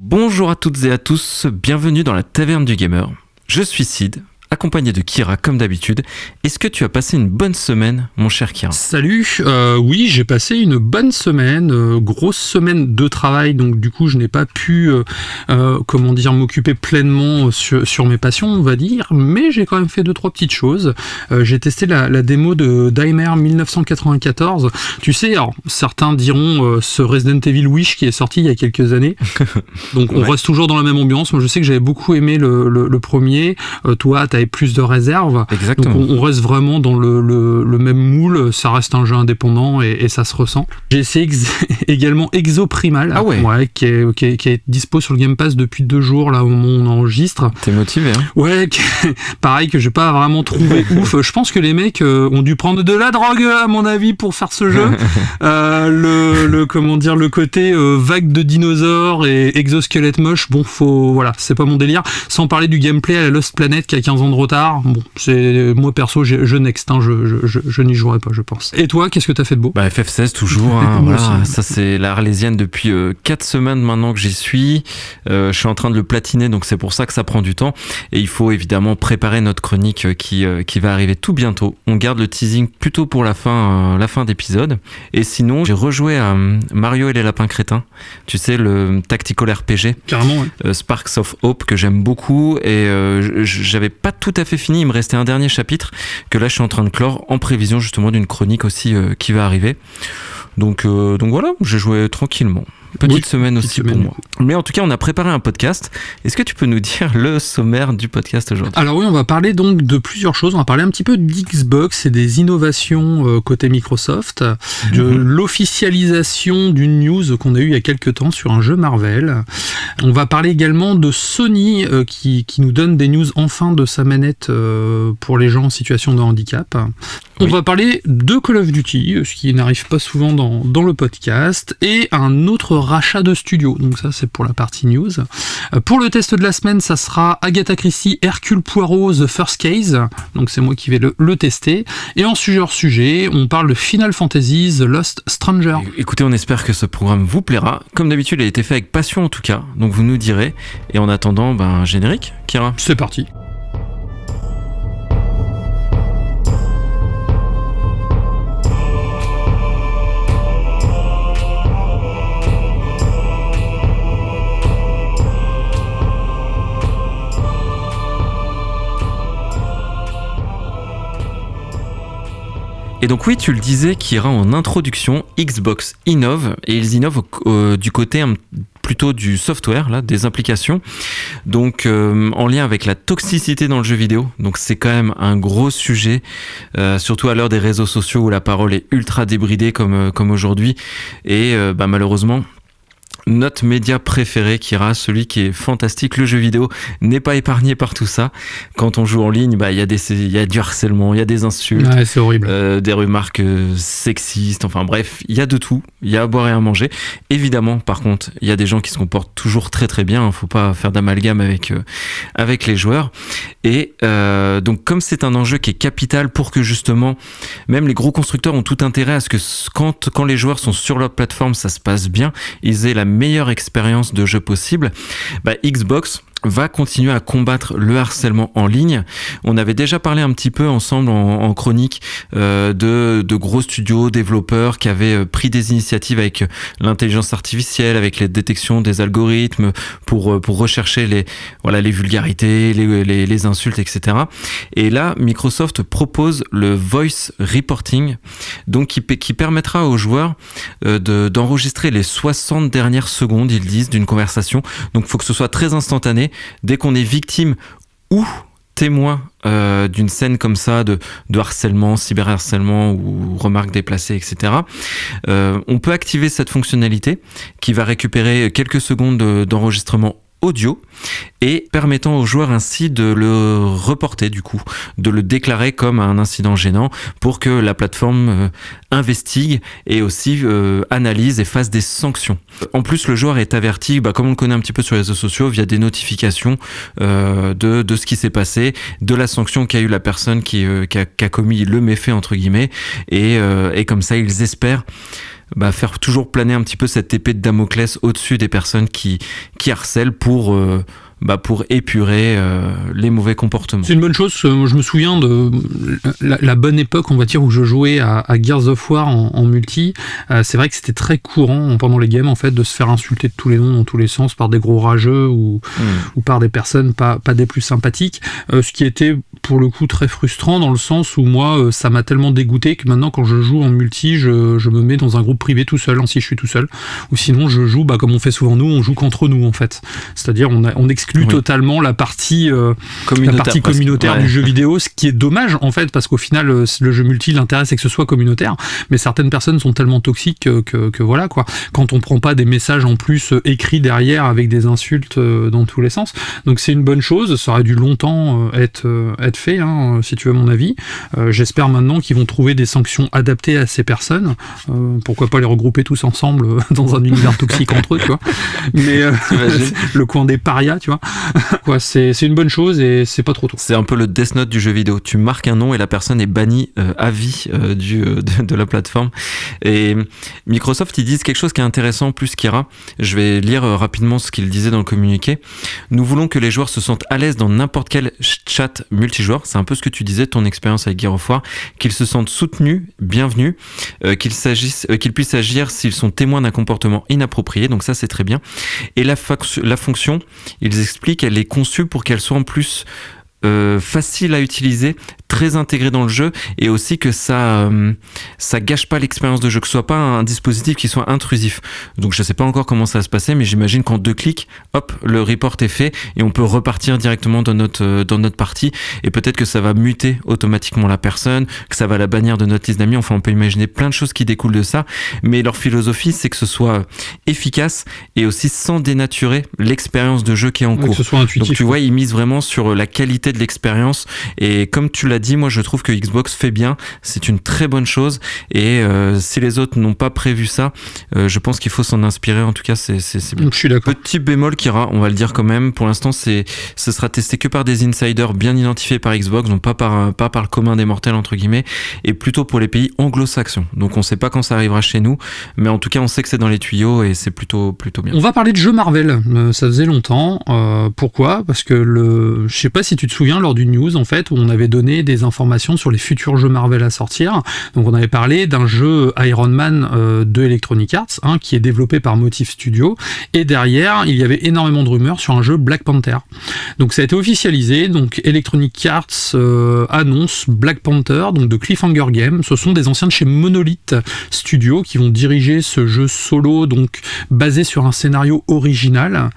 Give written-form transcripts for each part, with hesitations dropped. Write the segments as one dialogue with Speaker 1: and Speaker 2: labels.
Speaker 1: Bonjour à toutes et à tous, bienvenue dans la Taverne du Gamer. Je suis Sid, accompagné de Kira comme d'habitude. Est-ce que tu as passé une bonne semaine, mon cher Kira ?
Speaker 2: Salut, oui, j'ai passé une bonne semaine, grosse semaine de travail, donc du coup je n'ai pas pu, m'occuper pleinement sur mes passions, on va dire, mais j'ai quand même fait 2-3 petites choses. J'ai testé la démo de Daimer 1994. Tu sais, alors certains diront ce Resident Evil Wish qui est sorti il y a quelques années, donc on reste toujours dans la même ambiance. Moi je sais que j'avais beaucoup aimé le premier, toi t'avais plus de réserve.
Speaker 1: Exactement.
Speaker 2: Donc on reste vraiment dans le même moule, ça reste un jeu indépendant et ça se ressent. J'ai essayé également Exoprimal, qui est dispo sur le Game Pass depuis 2 jours là au moment où on enregistre.
Speaker 1: T'es motivé, hein ?
Speaker 2: Ouais, pareil que j'ai pas vraiment trouvé ouf. Je pense que les mecs ont dû prendre de la drogue à mon avis pour faire ce jeu. Le côté vague de dinosaures et exosquelette moche, bon c'est pas mon délire. Sans parler du gameplay à la Lost Planet qui a 15 ans de retard. Bon, c'est moi perso, je next, je n'y jouerai pas, je pense. Et toi, qu'est-ce que t'as fait de beau ?
Speaker 1: FF16 toujours, hein, voilà. Ça c'est la Arlésienne depuis 4 semaines maintenant que j'y suis. Je suis en train de le platiner, donc c'est pour ça que ça prend du temps. Et il faut évidemment préparer notre chronique qui va arriver tout bientôt. On garde le teasing plutôt pour la fin d'épisode. Et sinon, j'ai rejoué à Mario et les lapins crétins. Tu sais, le tactical RPG.
Speaker 2: Carrément, ouais.
Speaker 1: Sparks of Hope que j'aime beaucoup et j'avais pas tout à fait fini, il me restait un dernier chapitre que là je suis en train de clore en prévision justement d'une chronique aussi qui va arriver. Donc voilà, j'ai joué tranquillement. Petite semaine aussi pour moi. Mais en tout cas, on a préparé un podcast. Est-ce que tu peux nous dire le sommaire du podcast aujourd'hui ?
Speaker 2: Alors oui, on va parler donc de plusieurs choses. On va parler un petit peu d'Xbox et des innovations côté Microsoft, de l'officialisation d'une news qu'on a eue il y a quelques temps sur un jeu Marvel. On va parler également de Sony qui nous donne des news enfin de sa manette pour les gens en situation de handicap. On va parler de Call of Duty, ce qui n'arrive pas souvent dans le podcast, et un autre rachat de studio. Donc ça, c'est pour la partie news. Pour le test de la semaine, ça sera Agatha Christie, Hercule Poirot, The First Case. Donc c'est moi qui vais le tester. Et en sujet, on parle de Final Fantasy, The Lost Stranger.
Speaker 1: Écoutez, on espère que ce programme vous plaira. Comme d'habitude, il a été fait avec passion en tout cas. Donc vous nous direz. Et en attendant, générique, Kira ?
Speaker 2: C'est parti.
Speaker 1: Et donc oui, tu le disais, Kira, en introduction, Xbox innove, et ils innovent du côté plutôt du software, là, des implications, donc en lien avec la toxicité dans le jeu vidéo. Donc c'est quand même un gros sujet, surtout à l'heure des réseaux sociaux où la parole est ultra débridée comme aujourd'hui, et malheureusement, notre média préféré, Kira, celui qui est fantastique, le jeu vidéo, n'est pas épargné par tout ça. Quand on joue en ligne, il y a du harcèlement, il y a des insultes,
Speaker 2: c'est horrible.
Speaker 1: Des remarques sexistes, enfin bref, il y a de tout, il y a à boire et à manger. Évidemment, par contre, il y a des gens qui se comportent toujours très très bien, faut pas faire d'amalgame avec les joueurs. Et donc comme c'est un enjeu qui est capital pour que justement, même les gros constructeurs ont tout intérêt à ce que quand les joueurs sont sur leur plateforme, ça se passe bien, ils aient la meilleure expérience de jeu possible, Xbox va continuer à combattre le harcèlement en ligne. On avait déjà parlé un petit peu ensemble en chronique de gros studios développeurs qui avaient pris des initiatives avec l'intelligence artificielle, avec les détections des algorithmes pour rechercher les vulgarités, les insultes, etc. Et là, Microsoft propose le voice reporting, donc qui permettra aux joueurs d'enregistrer les 60 dernières secondes, ils disent, d'une conversation. Donc il faut que ce soit très instantané. Dès qu'on est victime ou témoin d'une scène comme ça de harcèlement, cyberharcèlement ou remarques déplacées, etc. On peut activer cette fonctionnalité qui va récupérer quelques secondes d'enregistrement audio et permettant aux joueurs ainsi de le reporter du coup, de le déclarer comme un incident gênant pour que la plateforme investigue et aussi analyse et fasse des sanctions. En plus, le joueur est averti, comme on le connaît un petit peu sur les réseaux sociaux, via des notifications de ce qui s'est passé, de la sanction qu'a eu la personne qui a commis le méfait entre guillemets et comme ça ils espèrent faire toujours planer un petit peu cette épée de Damoclès au-dessus des personnes qui harcèlent pour épurer les mauvais comportements.
Speaker 2: C'est une bonne chose. Je me souviens de la bonne époque, on va dire, où je jouais à Gears of War en multi. C'est vrai que c'était très courant pendant les games, en fait, de se faire insulter de tous les noms, dans tous les sens, par des gros rageux ou par des personnes pas des plus sympathiques. Ce qui était, pour le coup, très frustrant, dans le sens où moi, ça m'a tellement dégoûté que maintenant, quand je joue en multi, je me mets dans un groupe privé tout seul, si je suis tout seul. Ou sinon, je joue, comme on fait souvent nous, on joue qu'entre nous, en fait. C'est-à-dire, on exclut totalement la partie communautaire du jeu vidéo, ce qui est dommage en fait, parce qu'au final le jeu multi, l'intérêt c'est que ce soit communautaire, mais certaines personnes sont tellement toxiques que voilà quoi, quand on prend pas des messages en plus écrits derrière avec des insultes dans tous les sens. Donc c'est une bonne chose, ça aurait dû longtemps être fait, si tu veux mon avis. J'espère maintenant qu'ils vont trouver des sanctions adaptées à ces personnes, pourquoi pas les regrouper tous ensemble dans un univers toxique entre eux, tu vois. Mais le coin des parias, tu vois. Ouais, c'est une bonne chose et c'est pas trop tôt.
Speaker 1: C'est un peu le Death Note du jeu vidéo. Tu marques un nom et la personne est bannie à vie de la plateforme. Et Microsoft, ils disent quelque chose qui est intéressant, plus Kira. Je vais lire rapidement ce qu'ils disaient dans le communiqué. Nous voulons que les joueurs se sentent à l'aise dans n'importe quel chat multijoueur. C'est un peu ce que tu disais, ton expérience avec Gears of War. Qu'ils se sentent soutenus, bienvenus, qu'ils puissent agir s'ils sont témoins d'un comportement inapproprié. Donc ça, c'est très bien. Et la fonction, ils expliquent, elle est conçue pour qu'elle soit en plus facile à utiliser, très intégré dans le jeu, et aussi que ça gâche pas l'expérience de jeu, que ce soit pas un dispositif qui soit intrusif. Donc je sais pas encore comment ça va se passer, mais j'imagine qu'en 2 clics, hop, le report est fait et on peut repartir directement dans notre partie, et peut-être que ça va muter automatiquement la personne, que ça va la bannir de notre liste d'amis. Enfin, on peut imaginer plein de choses qui découlent de ça, mais leur philosophie, c'est que ce soit efficace et aussi sans dénaturer l'expérience de jeu qui est en cours.
Speaker 2: Que ce soit intuitif.
Speaker 1: Donc tu vois, ils misent vraiment sur la qualité de l'expérience, et comme tu l'as dit, moi je trouve que Xbox fait bien, c'est une très bonne chose, et si les autres n'ont pas prévu ça, je pense qu'il faut s'en inspirer. En tout cas, c'est bien.
Speaker 2: Je suis d'accord.
Speaker 1: Petit bémol, Kira, on va le dire quand même, pour l'instant ce sera testé que par des insiders bien identifiés par Xbox, donc pas par le commun des mortels entre guillemets, et plutôt pour les pays anglo-saxons. Donc on sait pas quand ça arrivera chez nous, mais en tout cas on sait que c'est dans les tuyaux et c'est plutôt bien.
Speaker 2: On va parler de jeux Marvel, ça faisait longtemps. Pourquoi ? Parce que je sais pas si tu te souviens, lors d'une news en fait, où on avait donné des informations sur les futurs jeux Marvel à sortir. Donc on avait parlé d'un jeu Iron Man de Electronic Arts, qui est développé par Motive Studio, et derrière il y avait énormément de rumeurs sur un jeu Black Panther. Donc ça a été officialisé, donc Electronic Arts annonce Black Panther, donc de Cliffhanger Games. Ce sont des anciens de chez Monolith Studio qui vont diriger ce jeu solo, donc basé sur un scénario original.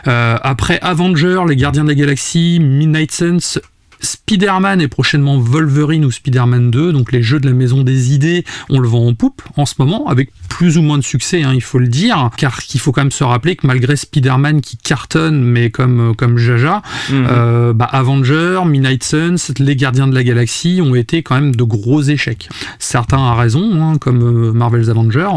Speaker 2: Après Avengers, les Gardiens de la Galaxie, Midnight Suns, Spider-Man et prochainement Wolverine ou Spider-Man 2, donc les jeux de la maison des idées, on le vend en poupe en ce moment, avec plus ou moins de succès, il faut le dire, car il faut quand même se rappeler que malgré Spider-Man qui cartonne, mais comme Jaja, Avengers, Midnight Suns, les Gardiens de la Galaxie ont été quand même de gros échecs. Certains à raison, comme Marvel's Avengers,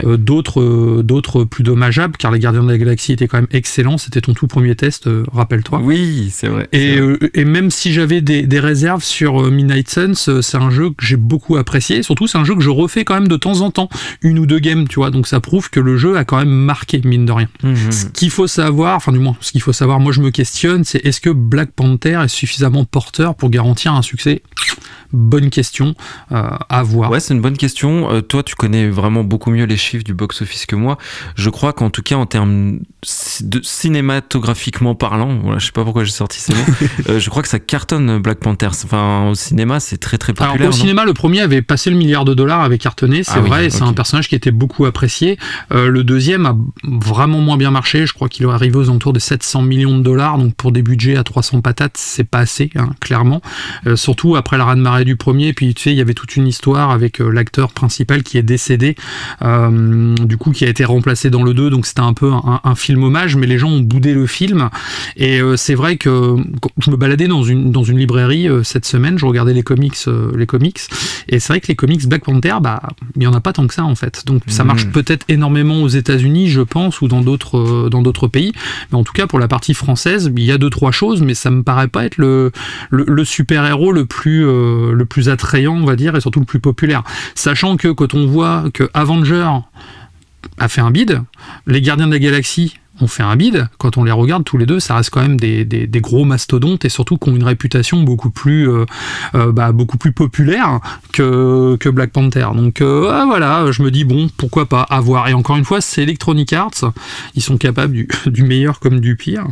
Speaker 1: ouais,
Speaker 2: d'autres plus dommageables, car les Gardiens de la Galaxie étaient quand même excellents, c'était ton tout premier test, rappelle-toi.
Speaker 1: Oui, c'est vrai.
Speaker 2: Et même si j'avais des réserves sur Midnight Suns, c'est un jeu que j'ai beaucoup apprécié, surtout c'est un jeu que je refais quand même de temps en temps, 1 ou 2 games, tu vois, donc ça prouve que le jeu a quand même marqué, mine de rien. Ce qu'il faut savoir, moi je me questionne, c'est est-ce que Black Panther est suffisamment porteur pour garantir un succès ? Bonne question, à voir.
Speaker 1: Ouais, c'est une bonne question. Toi, tu connais vraiment beaucoup mieux les chiffres du box-office que moi. Je crois qu'en tout cas, en termes de cinématographiquement parlant, voilà, je sais pas pourquoi j'ai sorti ces mots, je crois que ça cartonne Black Panther. Enfin, au cinéma, c'est très très populaire.
Speaker 2: Alors, au cinéma, le premier avait passé le $1 milliard, avait cartonné, c'est vrai, et c'est un personnage qui était beaucoup apprécié. Le deuxième a vraiment moins bien marché, je crois qu'il est arrivé aux alentours de $700 millions, donc pour des budgets à 300 patates, c'est pas assez, clairement. Surtout après la raz-de-marée du premier, puis tu sais, il y avait toute une histoire avec l'acteur principal qui est décédé, du coup qui a été remplacé dans le 2, donc c'était un peu un film hommage, mais les gens ont boudé le film, et c'est vrai que je me baladais dans une librairie cette semaine, je regardais les comics, et c'est vrai que les comics Black Panther, il y en a pas tant que ça en fait, donc ça marche peut-être énormément aux États-Unis, je pense, ou dans d'autres pays, mais en tout cas pour la partie française, il y a 2-3 choses, mais ça me paraît pas être le super-héros le plus le plus attrayant, on va dire, et surtout le plus populaire. Sachant que quand on voit que Avenger a fait un bid, les Gardiens de la Galaxie ont fait un bid, quand on les regarde tous les deux, ça reste quand même des gros mastodontes et surtout qui ont une réputation beaucoup plus populaire que Black Panther. Donc voilà, je me dis bon, pourquoi pas, à voir. Et encore une fois, c'est Electronic Arts, ils sont capables du meilleur comme du pire.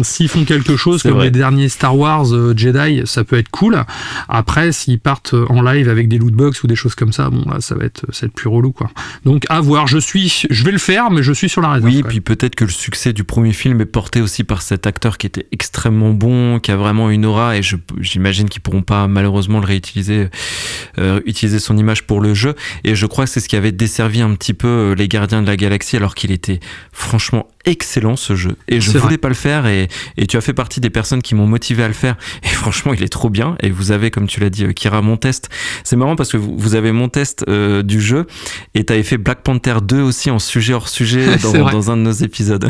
Speaker 2: S'ils font quelque chose comme les derniers Star Wars Jedi, ça peut être cool. Après, s'ils partent en live avec des lootbox ou des choses comme ça, bon là, ça va être plus relou, quoi. Donc à voir. Je vais le faire, mais je suis sur la réserve.
Speaker 1: Oui, puis peut-être que le succès du premier film est porté aussi par cet acteur qui était extrêmement bon, qui a vraiment une aura, et j'imagine qu'ils pourront pas malheureusement le réutiliser, utiliser son image pour le jeu. Et je crois que c'est ce qui avait desservi un petit peu les Gardiens de la Galaxie, alors qu'il était franchement excellent, ce jeu. Et je voulais pas le faire, et tu as fait partie des personnes qui m'ont motivé à le faire. Et franchement, il est trop bien. Et vous avez, comme tu l'as dit, Kira, mon test. C'est marrant parce que vous avez mon test du jeu, et tu avais fait Black Panther 2 aussi en sujet hors sujet dans un de nos épisodes.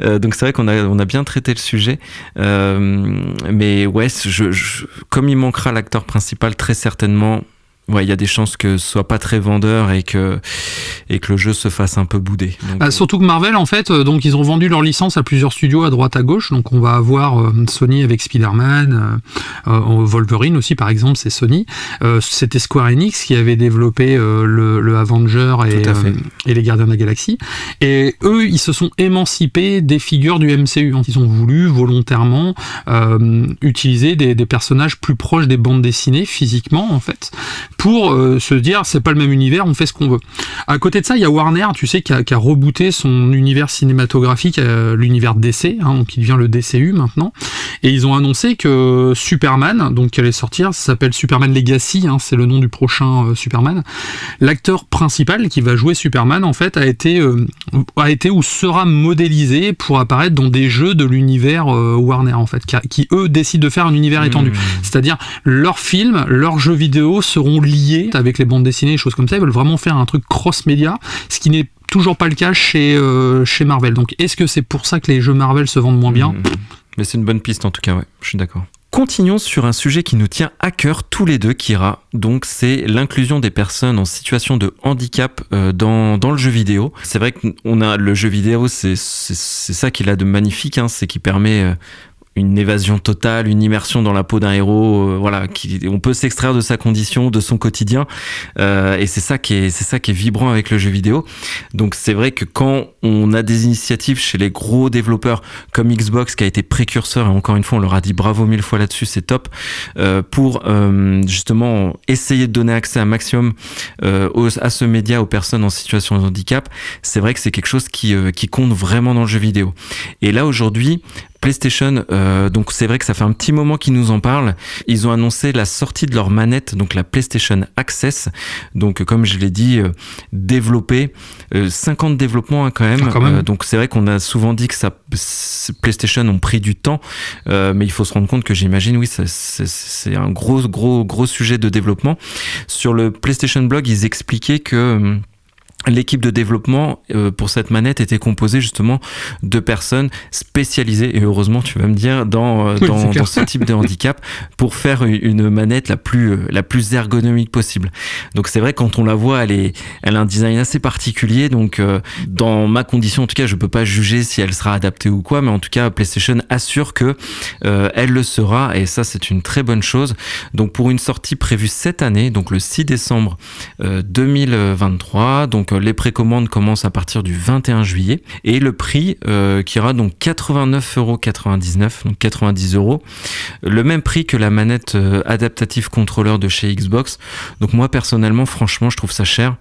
Speaker 1: Donc c'est vrai qu'on a bien traité le sujet. Mais ouais, comme il manquera l'acteur principal, très certainement, ouais, il y a des chances que ce soit pas très vendeur et que le jeu se fasse un peu bouder. Donc,
Speaker 2: surtout que Marvel, en fait, donc ils ont vendu leur licence à plusieurs studios à droite à gauche. Donc on va avoir Sony avec Spider-Man, Wolverine aussi par exemple, c'est Sony. C'était Square Enix qui avait développé le Avenger et les Gardiens de la Galaxie. Et eux, ils se sont émancipés des figures du MCU. Ils ont voulu volontairement utiliser des personnages plus proches des bandes dessinées physiquement, en fait, pour se dire c'est pas le même univers, on fait ce qu'on veut. À côté de ça, il y a Warner, tu sais, qui a rebooté son univers cinématographique, l'univers DC, donc qui devient le DCU maintenant, et ils ont annoncé que Superman, donc qui allait sortir, ça s'appelle Superman Legacy, c'est le nom du prochain Superman. L'acteur principal qui va jouer Superman, en fait, a été ou sera modélisé pour apparaître dans des jeux de l'univers Warner, en fait, qui eux décident de faire un univers étendu. C'est-à-dire leurs films, leurs jeux vidéo seront liés avec les bandes dessinées, des choses comme ça. Ils veulent vraiment faire un truc cross-média, ce qui n'est toujours pas le cas chez Marvel. Donc est-ce que c'est pour ça que les jeux Marvel se vendent moins bien ?
Speaker 1: Mais c'est une bonne piste en tout cas, ouais, je suis d'accord. Continuons sur un sujet qui nous tient à cœur tous les deux, Kira. Donc c'est l'inclusion des personnes en situation de handicap dans le jeu vidéo. C'est vrai que le jeu vidéo, c'est ça qu'il a de magnifique, c'est qu'il permet une évasion totale, une immersion dans la peau d'un héros, on peut s'extraire de sa condition, de son quotidien, et c'est ça qui est vibrant avec le jeu vidéo. Donc c'est vrai que quand on a des initiatives chez les gros développeurs comme Xbox qui a été précurseur, et encore une fois on leur a dit bravo 1000 fois là-dessus, c'est top, pour justement essayer de donner accès un maximum à ce média aux personnes en situation de handicap, c'est vrai que c'est quelque chose qui compte vraiment dans le jeu vidéo. Et là aujourd'hui, PlayStation, donc c'est vrai que ça fait un petit moment qu'ils nous en parlent. Ils ont annoncé la sortie de leur manette, donc la PlayStation Access. Donc comme je l'ai dit, développé 50 développements quand même. Donc c'est vrai qu'on a souvent dit que PlayStation ont pris du temps, mais il faut se rendre compte que j'imagine, oui, c'est un gros sujet de développement. Sur le PlayStation Blog, ils expliquaient que l'équipe de développement pour cette manette était composée justement de personnes spécialisées, et heureusement tu vas me dire, dans ce type de handicap, pour faire une manette la plus ergonomique possible. Donc c'est vrai, quand on la voit, elle a un design assez particulier, donc dans ma condition en tout cas, je peux pas juger si elle sera adaptée ou quoi, mais en tout cas PlayStation assure que elle le sera, et ça c'est une très bonne chose. Donc pour une sortie prévue cette année, donc le 6 décembre 2023, donc les précommandes commencent à partir du 21 juillet et le prix qui ira donc 89,99€, donc 90 €, le même prix que la manette adaptative contrôleur de chez Xbox. Donc moi personnellement, franchement, je trouve ça cher.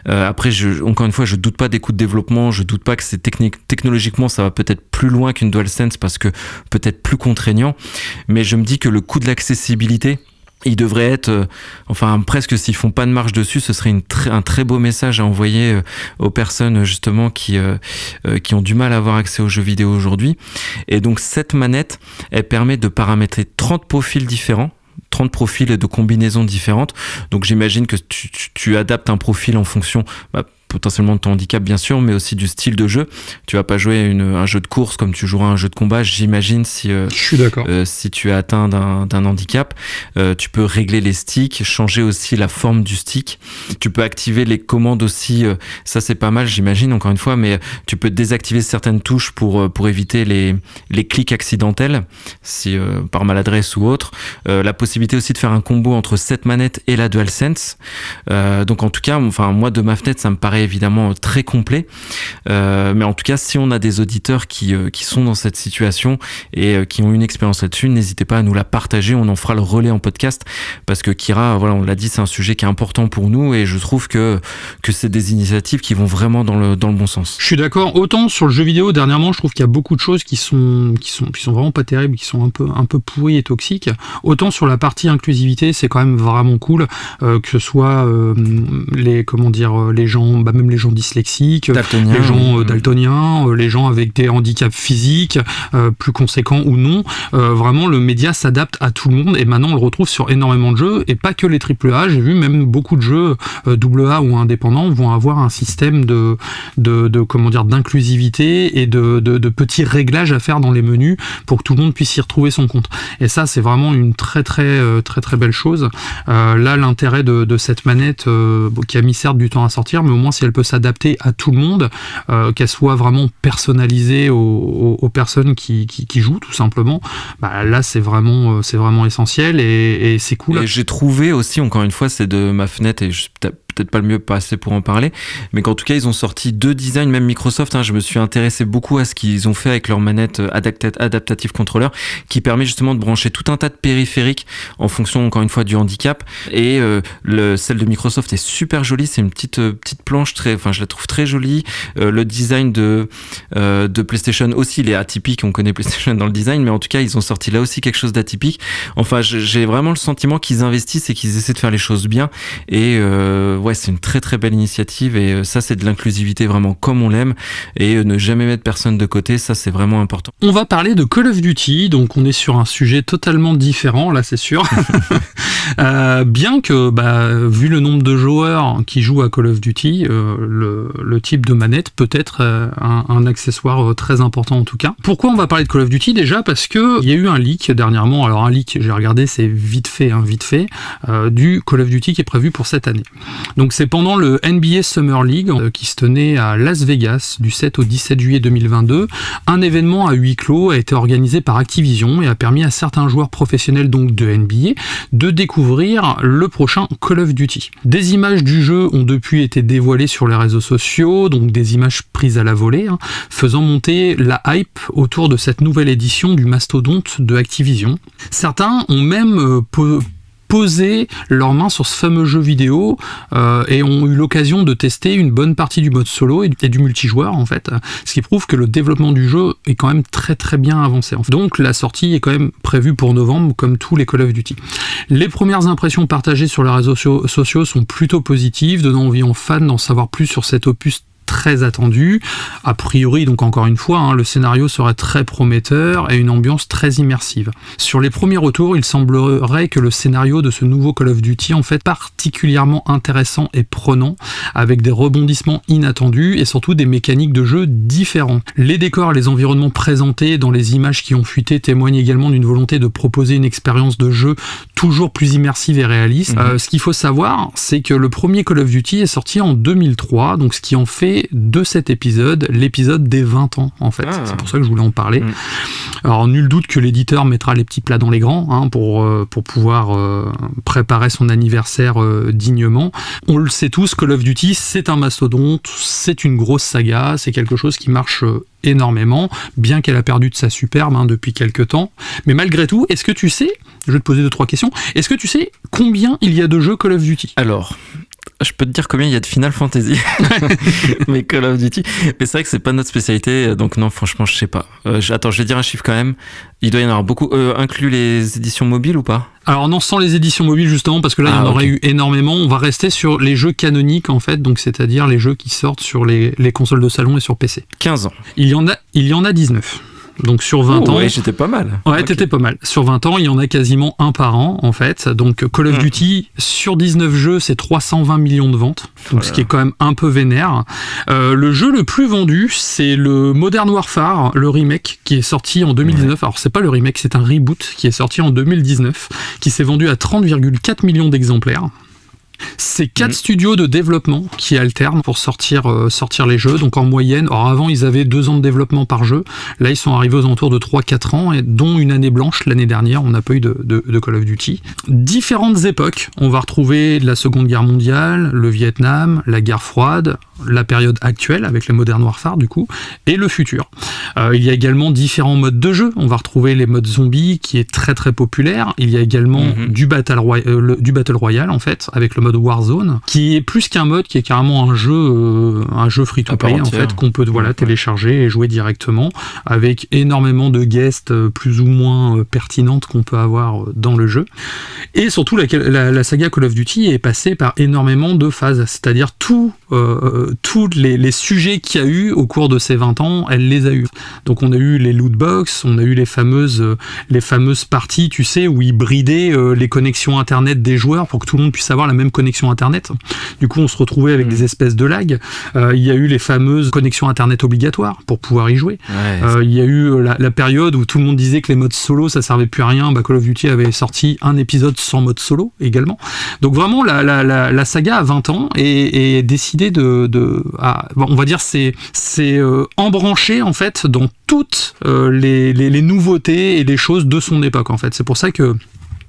Speaker 1: Après, encore une fois, je doute pas des coûts de développement, je doute pas que c'est technologiquement ça va peut-être plus loin qu'une DualSense parce que peut-être plus contraignant, mais je me dis que le coût de l'accessibilité, il devrait être, presque s'ils font pas de marge dessus, ce serait un très beau message à envoyer aux personnes justement qui ont du mal à avoir accès aux jeux vidéo aujourd'hui. Et donc cette manette, elle permet de paramétrer 30 profils différents, 30 profils de combinaisons différentes. Donc j'imagine que tu adaptes un profil en fonction, potentiellement de ton handicap bien sûr, mais aussi du style de jeu. Tu vas pas jouer un jeu de course comme tu joueras un jeu de combat, j'imagine, si
Speaker 2: je suis d'accord.
Speaker 1: Si tu es atteint d'un handicap. Tu peux régler les sticks, changer aussi la forme du stick. Tu peux activer les commandes aussi, ça c'est pas mal j'imagine, encore une fois, mais tu peux désactiver certaines touches pour éviter les clics accidentels, si par maladresse ou autre. La possibilité aussi de faire un combo entre cette manette et la DualSense. Donc en tout cas, enfin moi de ma fenêtre, ça me paraît évidemment très complet. Mais en tout cas, si on a des auditeurs qui sont dans cette situation et qui ont une expérience là-dessus, n'hésitez pas à nous la partager. On en fera le relais en podcast parce que Kira, voilà, on l'a dit, c'est un sujet qui est important pour nous et je trouve que c'est des initiatives qui vont vraiment dans le bon sens.
Speaker 2: Je suis d'accord. Autant sur le jeu vidéo, dernièrement, je trouve qu'il y a beaucoup de choses qui sont vraiment pas terribles, qui sont un peu pourries et toxiques. Autant sur la partie inclusivité, c'est quand même vraiment cool, que ce soit les gens, même les gens dyslexiques, les gens daltoniens, les gens avec des handicaps physiques plus conséquents ou non. Vraiment, le média s'adapte à tout le monde et maintenant on le retrouve sur énormément de jeux et pas que les AAA. J'ai vu même beaucoup de jeux AA ou indépendants vont avoir un système d'inclusivité et de petits réglages à faire dans les menus pour que tout le monde puisse y retrouver son compte. Et ça, c'est vraiment une très belle chose. Là, l'intérêt de cette manette qui a mis certes du temps à sortir, mais au moins si elle peut s'adapter à tout le monde, qu'elle soit vraiment personnalisée aux personnes qui jouent tout simplement, là c'est vraiment essentiel et c'est cool.
Speaker 1: Et j'ai trouvé aussi, encore une fois, c'est de ma fenêtre et peut-être pas le mieux passer pour en parler, mais qu'en tout cas ils ont sorti 2 designs, même Microsoft, je me suis intéressé beaucoup à ce qu'ils ont fait avec leur manette Adaptative Controller, qui permet justement de brancher tout un tas de périphériques en fonction, encore une fois, du handicap. Et celle de Microsoft est super jolie, c'est une petite planche je la trouve très jolie. Le design de PlayStation aussi, il est atypique, on connaît PlayStation dans le design, mais en tout cas ils ont sorti là aussi quelque chose d'atypique. Enfin, j'ai vraiment le sentiment qu'ils investissent et qu'ils essaient de faire les choses bien. Et c'est une très belle initiative et ça c'est de l'inclusivité vraiment comme on l'aime et ne jamais mettre personne de côté, ça c'est vraiment important.
Speaker 2: On va parler de Call of Duty, donc on est sur un sujet totalement différent là, c'est sûr. Bien que vu le nombre de joueurs qui jouent à Call of Duty, le type de manette peut être un accessoire très important en tout cas. Pourquoi on va parler de Call of Duty? Déjà parce que il y a eu un leak dernièrement, alors un leak, j'ai regardé, c'est vite fait, du Call of Duty qui est prévu pour cette année. Donc c'est pendant le NBA Summer League qui se tenait à Las Vegas du 7 au 17 juillet 2022. Un événement à huis clos a été organisé par Activision et a permis à certains joueurs professionnels donc de NBA de découvrir le prochain Call of Duty. Des images du jeu ont depuis été dévoilées sur les réseaux sociaux, donc des images prises à la volée, faisant monter la hype autour de cette nouvelle édition du mastodonte de Activision. Certains ont même poser leurs mains sur ce fameux jeu vidéo et ont eu l'occasion de tester une bonne partie du mode solo et du multijoueur en fait, ce qui prouve que le développement du jeu est quand même très bien avancé. Donc la sortie est quand même prévue pour novembre comme tous les Call of Duty. Les premières impressions partagées sur les réseaux sociaux sont plutôt positives, donnant envie aux fans d'en savoir plus sur cet opus très attendu. A priori, donc encore une fois, le scénario serait très prometteur et une ambiance très immersive. Sur les premiers retours, il semblerait que le scénario de ce nouveau Call of Duty en fait particulièrement intéressant et prenant, avec des rebondissements inattendus et surtout des mécaniques de jeu différentes. Les décors et les environnements présentés dans les images qui ont fuité témoignent également d'une volonté de proposer une expérience de jeu toujours plus immersive et réaliste. Ce qu'il faut savoir, c'est que le premier Call of Duty est sorti en 2003, donc ce qui en fait de cet épisode l'épisode des 20 ans en fait. C'est pour ça que je voulais en parler. Alors nul doute que l'éditeur mettra les petits plats dans les grands pour pouvoir préparer son anniversaire dignement. On le sait tous, Call of Duty c'est un mastodonte, c'est une grosse saga, c'est quelque chose qui marche énormément, bien qu'elle a perdu de sa superbe depuis quelques temps. Mais malgré tout, est-ce que tu sais, je vais te poser 2-3 questions, est-ce que tu sais combien il y a de jeux Call of Duty?
Speaker 1: Alors, je peux te dire combien il y a de Final Fantasy, mais Call of Duty. Mais c'est vrai que c'est pas notre spécialité, donc non, franchement, je sais pas. Attends, je vais dire un chiffre quand même. Il doit y en avoir beaucoup. Inclus les éditions mobiles ou pas?
Speaker 2: Alors non, sans les éditions mobiles justement, parce que là il y en aurait eu énormément. On va rester sur les jeux canoniques en fait, donc c'est-à-dire les jeux qui sortent sur les consoles de salon et sur PC.
Speaker 1: 15 ans.
Speaker 2: Il y en a 19. Donc sur 20 ans...
Speaker 1: Ouais, j'étais pas mal.
Speaker 2: Ouais, t'étais pas mal. Sur 20 ans, il y en a quasiment un par an, en fait. Donc Call of Duty, sur 19 jeux, c'est 320 millions de ventes. Donc ce qui est quand même un peu vénère. Le jeu le plus vendu, c'est le Modern Warfare, le remake, qui est sorti en 2019. Alors c'est pas le remake, c'est un reboot qui est sorti en 2019, qui s'est vendu à 30,4 millions d'exemplaires. C'est 4 studios de développement qui alternent pour sortir les jeux. Donc en moyenne, alors avant ils avaient 2 ans de développement par jeu, là ils sont arrivés aux alentours de 3-4 ans, et dont une année blanche l'année dernière, on n'a pas eu de Call of Duty. Différentes époques, on va retrouver la Seconde Guerre mondiale, le Vietnam, la guerre froide, la période actuelle avec le Modern Warfare du coup, et le futur. Il y a également différents modes de jeu, on va retrouver les modes zombies qui est très très populaire, il y a également du Battle Royale en fait, avec le mode Warzone, qui est plus qu'un mode, qui est carrément un jeu free-to-play en fait, qu'on peut télécharger et jouer directement, avec énormément de guests plus ou moins pertinentes qu'on peut avoir dans le jeu. Et surtout la saga Call of Duty est passée par énormément de phases, c'est-à-dire tous les sujets qu'il y a eu au cours de ces 20 ans, elle les a eu. Donc on a eu les lootbox, on a eu les fameuses parties, tu sais, où ils bridaient les connexions internet des joueurs pour que tout le monde puisse avoir la même connexion internet. Du coup on se retrouvait avec des espèces de lag. Il y a eu les fameuses connexions internet obligatoires pour pouvoir y jouer. Il y a eu la période où tout le monde disait que les modes solo ça servait plus à rien. Call of Duty avait sorti un épisode sans mode solo également. Donc vraiment la saga a 20 ans et décidé on va dire c'est embranché en fait dans toutes les nouveautés et les choses de son époque en fait. C'est pour ça que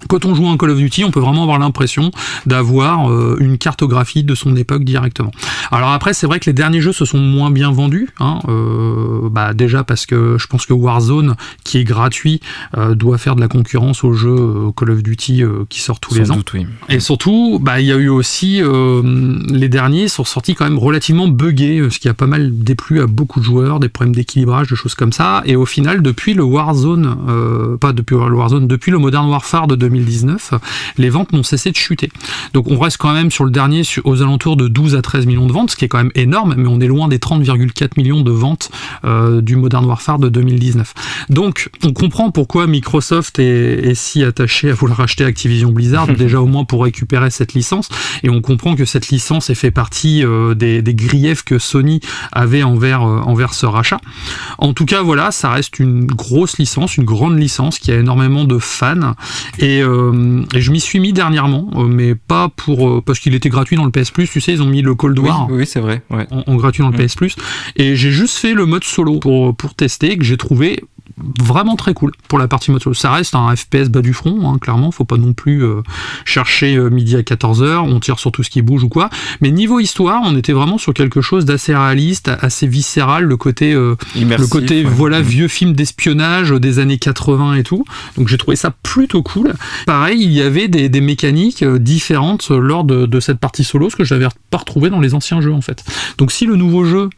Speaker 2: quand on joue à un Call of Duty, on peut vraiment avoir l'impression d'avoir une cartographie de son époque directement. Alors après, c'est vrai que les derniers jeux se sont moins bien vendus, déjà parce que je pense que Warzone, qui est gratuit, doit faire de la concurrence aux jeux Call of Duty qui sortent tous les ans.
Speaker 1: Doute, oui.
Speaker 2: Et surtout, il y a eu aussi les derniers sont sortis quand même relativement buggés, ce qui a pas mal déplu à beaucoup de joueurs, des problèmes d'équilibrage, de choses comme ça. Et au final, depuis le Modern Warfare de 2019, les ventes n'ont cessé de chuter. Donc on reste quand même sur le dernier aux alentours de 12 à 13 millions de ventes, ce qui est quand même énorme, mais on est loin des 30,4 millions de ventes du Modern Warfare de 2019. Donc on comprend pourquoi Microsoft est si attaché à vouloir racheter Activision Blizzard, déjà au moins pour récupérer cette licence, et on comprend que cette licence fait partie des griefs que Sony avait envers ce rachat. En tout cas, voilà, ça reste une grosse licence, une grande licence qui a énormément de fans, et je m'y suis mis dernièrement, mais pas parce qu'il était gratuit dans le PS Plus, tu sais, ils ont mis le Cold War
Speaker 1: oui, c'est vrai, ouais.
Speaker 2: en gratuit dans le PS Plus, et j'ai juste fait le mode solo pour tester, que j'ai trouvé vraiment très cool pour la partie mode solo. Ça reste un FPS bas du front, clairement, faut pas non plus chercher midi à 14h, on tire sur tout ce qui bouge ou quoi, mais niveau histoire, on était vraiment sur quelque chose d'assez réaliste, assez viscéral, le côté vieux film d'espionnage des années 80 et tout, donc j'ai trouvé ça plutôt cool. Pareil, il y avait des mécaniques différentes lors de cette partie solo, ce que je n'avais pas retrouvé dans les anciens jeux en fait. Donc si le nouveau jeu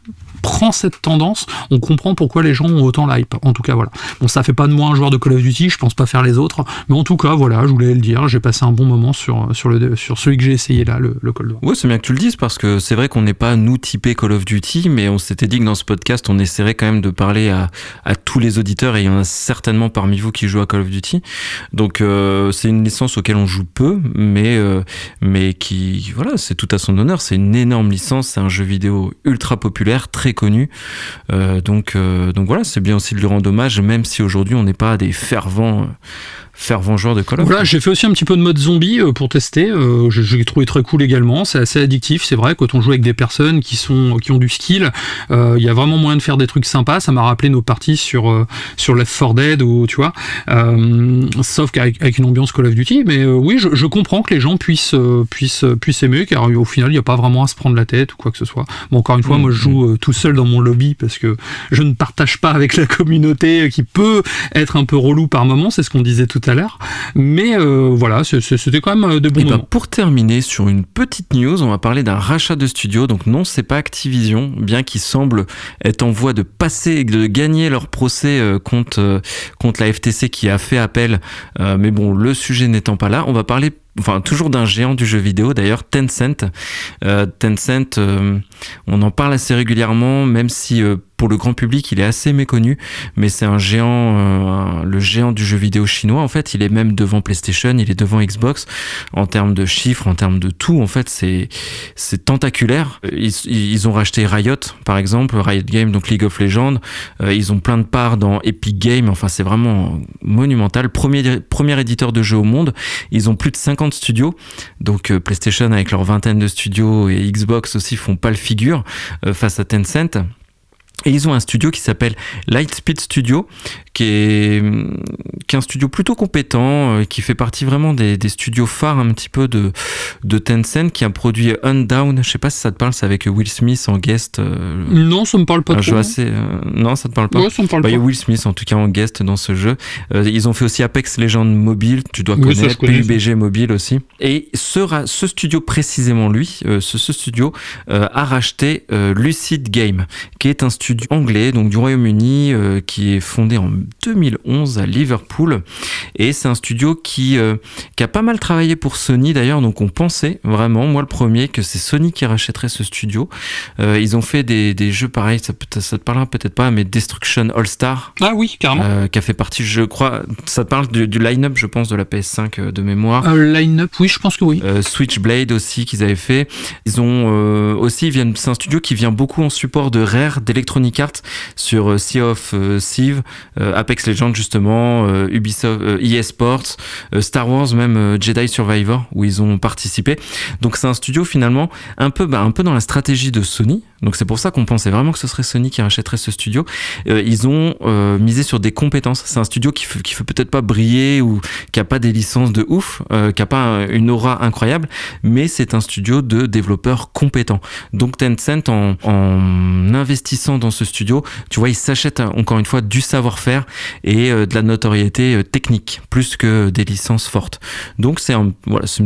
Speaker 2: prend cette tendance, on comprend pourquoi les gens ont autant l'hype. En tout cas, voilà. Bon, ça fait pas de moi un joueur de Call of Duty, je pense pas faire les autres, mais en tout cas, voilà, je voulais le dire, j'ai passé un bon moment sur celui que j'ai essayé là, le Cold War.
Speaker 1: Ouais, c'est bien que tu le dises, parce que c'est vrai qu'on n'est pas nous typé Call of Duty, mais on s'était dit que dans ce podcast, on essaierait quand même de parler à tous les auditeurs, et il y en a certainement parmi vous qui jouent à Call of Duty. Donc, c'est une licence auquel on joue peu, mais qui, voilà, c'est tout à son honneur. C'est une énorme licence, c'est un jeu vidéo ultra populaire, très connu. Donc voilà, c'est bien aussi de lui rendre hommage, même si aujourd'hui on n'est pas des fervents joueurs de Call of.
Speaker 2: Voilà, j'ai fait aussi un petit peu de mode zombie pour tester. Je l'ai trouvé très cool également. C'est assez addictif, c'est vrai. Quand on joue avec des personnes qui ont du skill, il y a vraiment moyen de faire des trucs sympas. Ça m'a rappelé nos parties sur Left 4 Dead, ou tu vois, sauf qu'avec une ambiance Call of Duty. Mais oui, je comprends que les gens puissent aimer, car au final, il n'y a pas vraiment à se prendre la tête ou quoi que ce soit. Bon, encore une fois, moi, je joue tout seul dans mon lobby parce que je ne partage pas avec la communauté, qui peut être un peu relou par moment. C'est ce qu'on disait tout à l'heure, mais voilà, c'était quand même de bons moments.
Speaker 1: Pour terminer sur une petite news, on va parler d'un rachat de studio. Donc non, c'est pas Activision, bien qu'ils semblent être en voie de passer et de gagner leur procès contre la FTC qui a fait appel, mais bon, le sujet n'étant pas là, on va parler toujours d'un géant du jeu vidéo d'ailleurs, Tencent. Tencent, on en parle assez régulièrement, même si pour le grand public, il est assez méconnu, mais c'est un géant, le géant du jeu vidéo chinois. En fait, il est même devant PlayStation, il est devant Xbox. En termes de chiffres, en termes de tout, en fait, c'est tentaculaire. Ils ont racheté Riot, par exemple, Riot Games, donc League of Legends. Ils ont plein de parts dans Epic Games. Enfin, c'est vraiment monumental. Premier éditeur de jeux au monde. Ils ont plus de 50 studios. Donc, PlayStation, avec leur vingtaine de studios, et Xbox aussi font pas le figure face à Tencent. Et ils ont un studio qui s'appelle Lightspeed Studio, qui est un studio plutôt compétent, qui fait partie vraiment des studios phares un petit peu de Tencent, qui a produit Undown. Je sais pas si ça te parle, c'est avec Will Smith en guest.
Speaker 2: Non, ça me parle pas trop.
Speaker 1: Non, ça te parle pas.
Speaker 2: Ouais, ça me parle pas.
Speaker 1: Il y a Will Smith en tout cas en guest dans ce jeu. Ils ont fait aussi Apex Legends Mobile, tu dois connaître,
Speaker 2: ça, je connais,
Speaker 1: PUBG Mobile aussi. Et ce studio précisément, lui, ce studio a racheté Lucid Game, qui est un studio anglais, donc du Royaume-Uni, qui est fondé en 2011 à Liverpool, et c'est un studio qui a pas mal travaillé pour Sony d'ailleurs, donc on pensait vraiment, moi le premier, que c'est Sony qui rachèterait ce studio. Ils ont fait des jeux pareils, ça te parlera peut-être pas, mais Destruction All-Star.
Speaker 2: Ah oui, carrément.
Speaker 1: Qui a fait partie, je crois, ça te parle du line-up, je pense, de la PS5 de mémoire.
Speaker 2: Line-up, oui, je pense que oui.
Speaker 1: Switchblade aussi qu'ils avaient fait. Ils ont aussi, c'est un studio qui vient beaucoup en support de Rare, d'Electronic Arts sur Sea of Thieves, Apex Legends justement, Ubisoft, EA Sports, Star Wars, même Jedi Survivor, où ils ont participé. Donc c'est un studio finalement un peu dans la stratégie de Sony. Donc c'est pour ça qu'on pensait vraiment que ce serait Sony qui rachèterait ce studio. Ils ont misé sur des compétences. C'est un studio qui fait peut-être pas briller ou qui a pas des licences de ouf, qui a pas une aura incroyable, mais c'est un studio de développeurs compétents. Donc Tencent, en investissant dans ce studio, tu vois, ils s'achètent encore une fois du savoir-faire et de la notoriété technique, plus que des licences fortes. Donc c'est une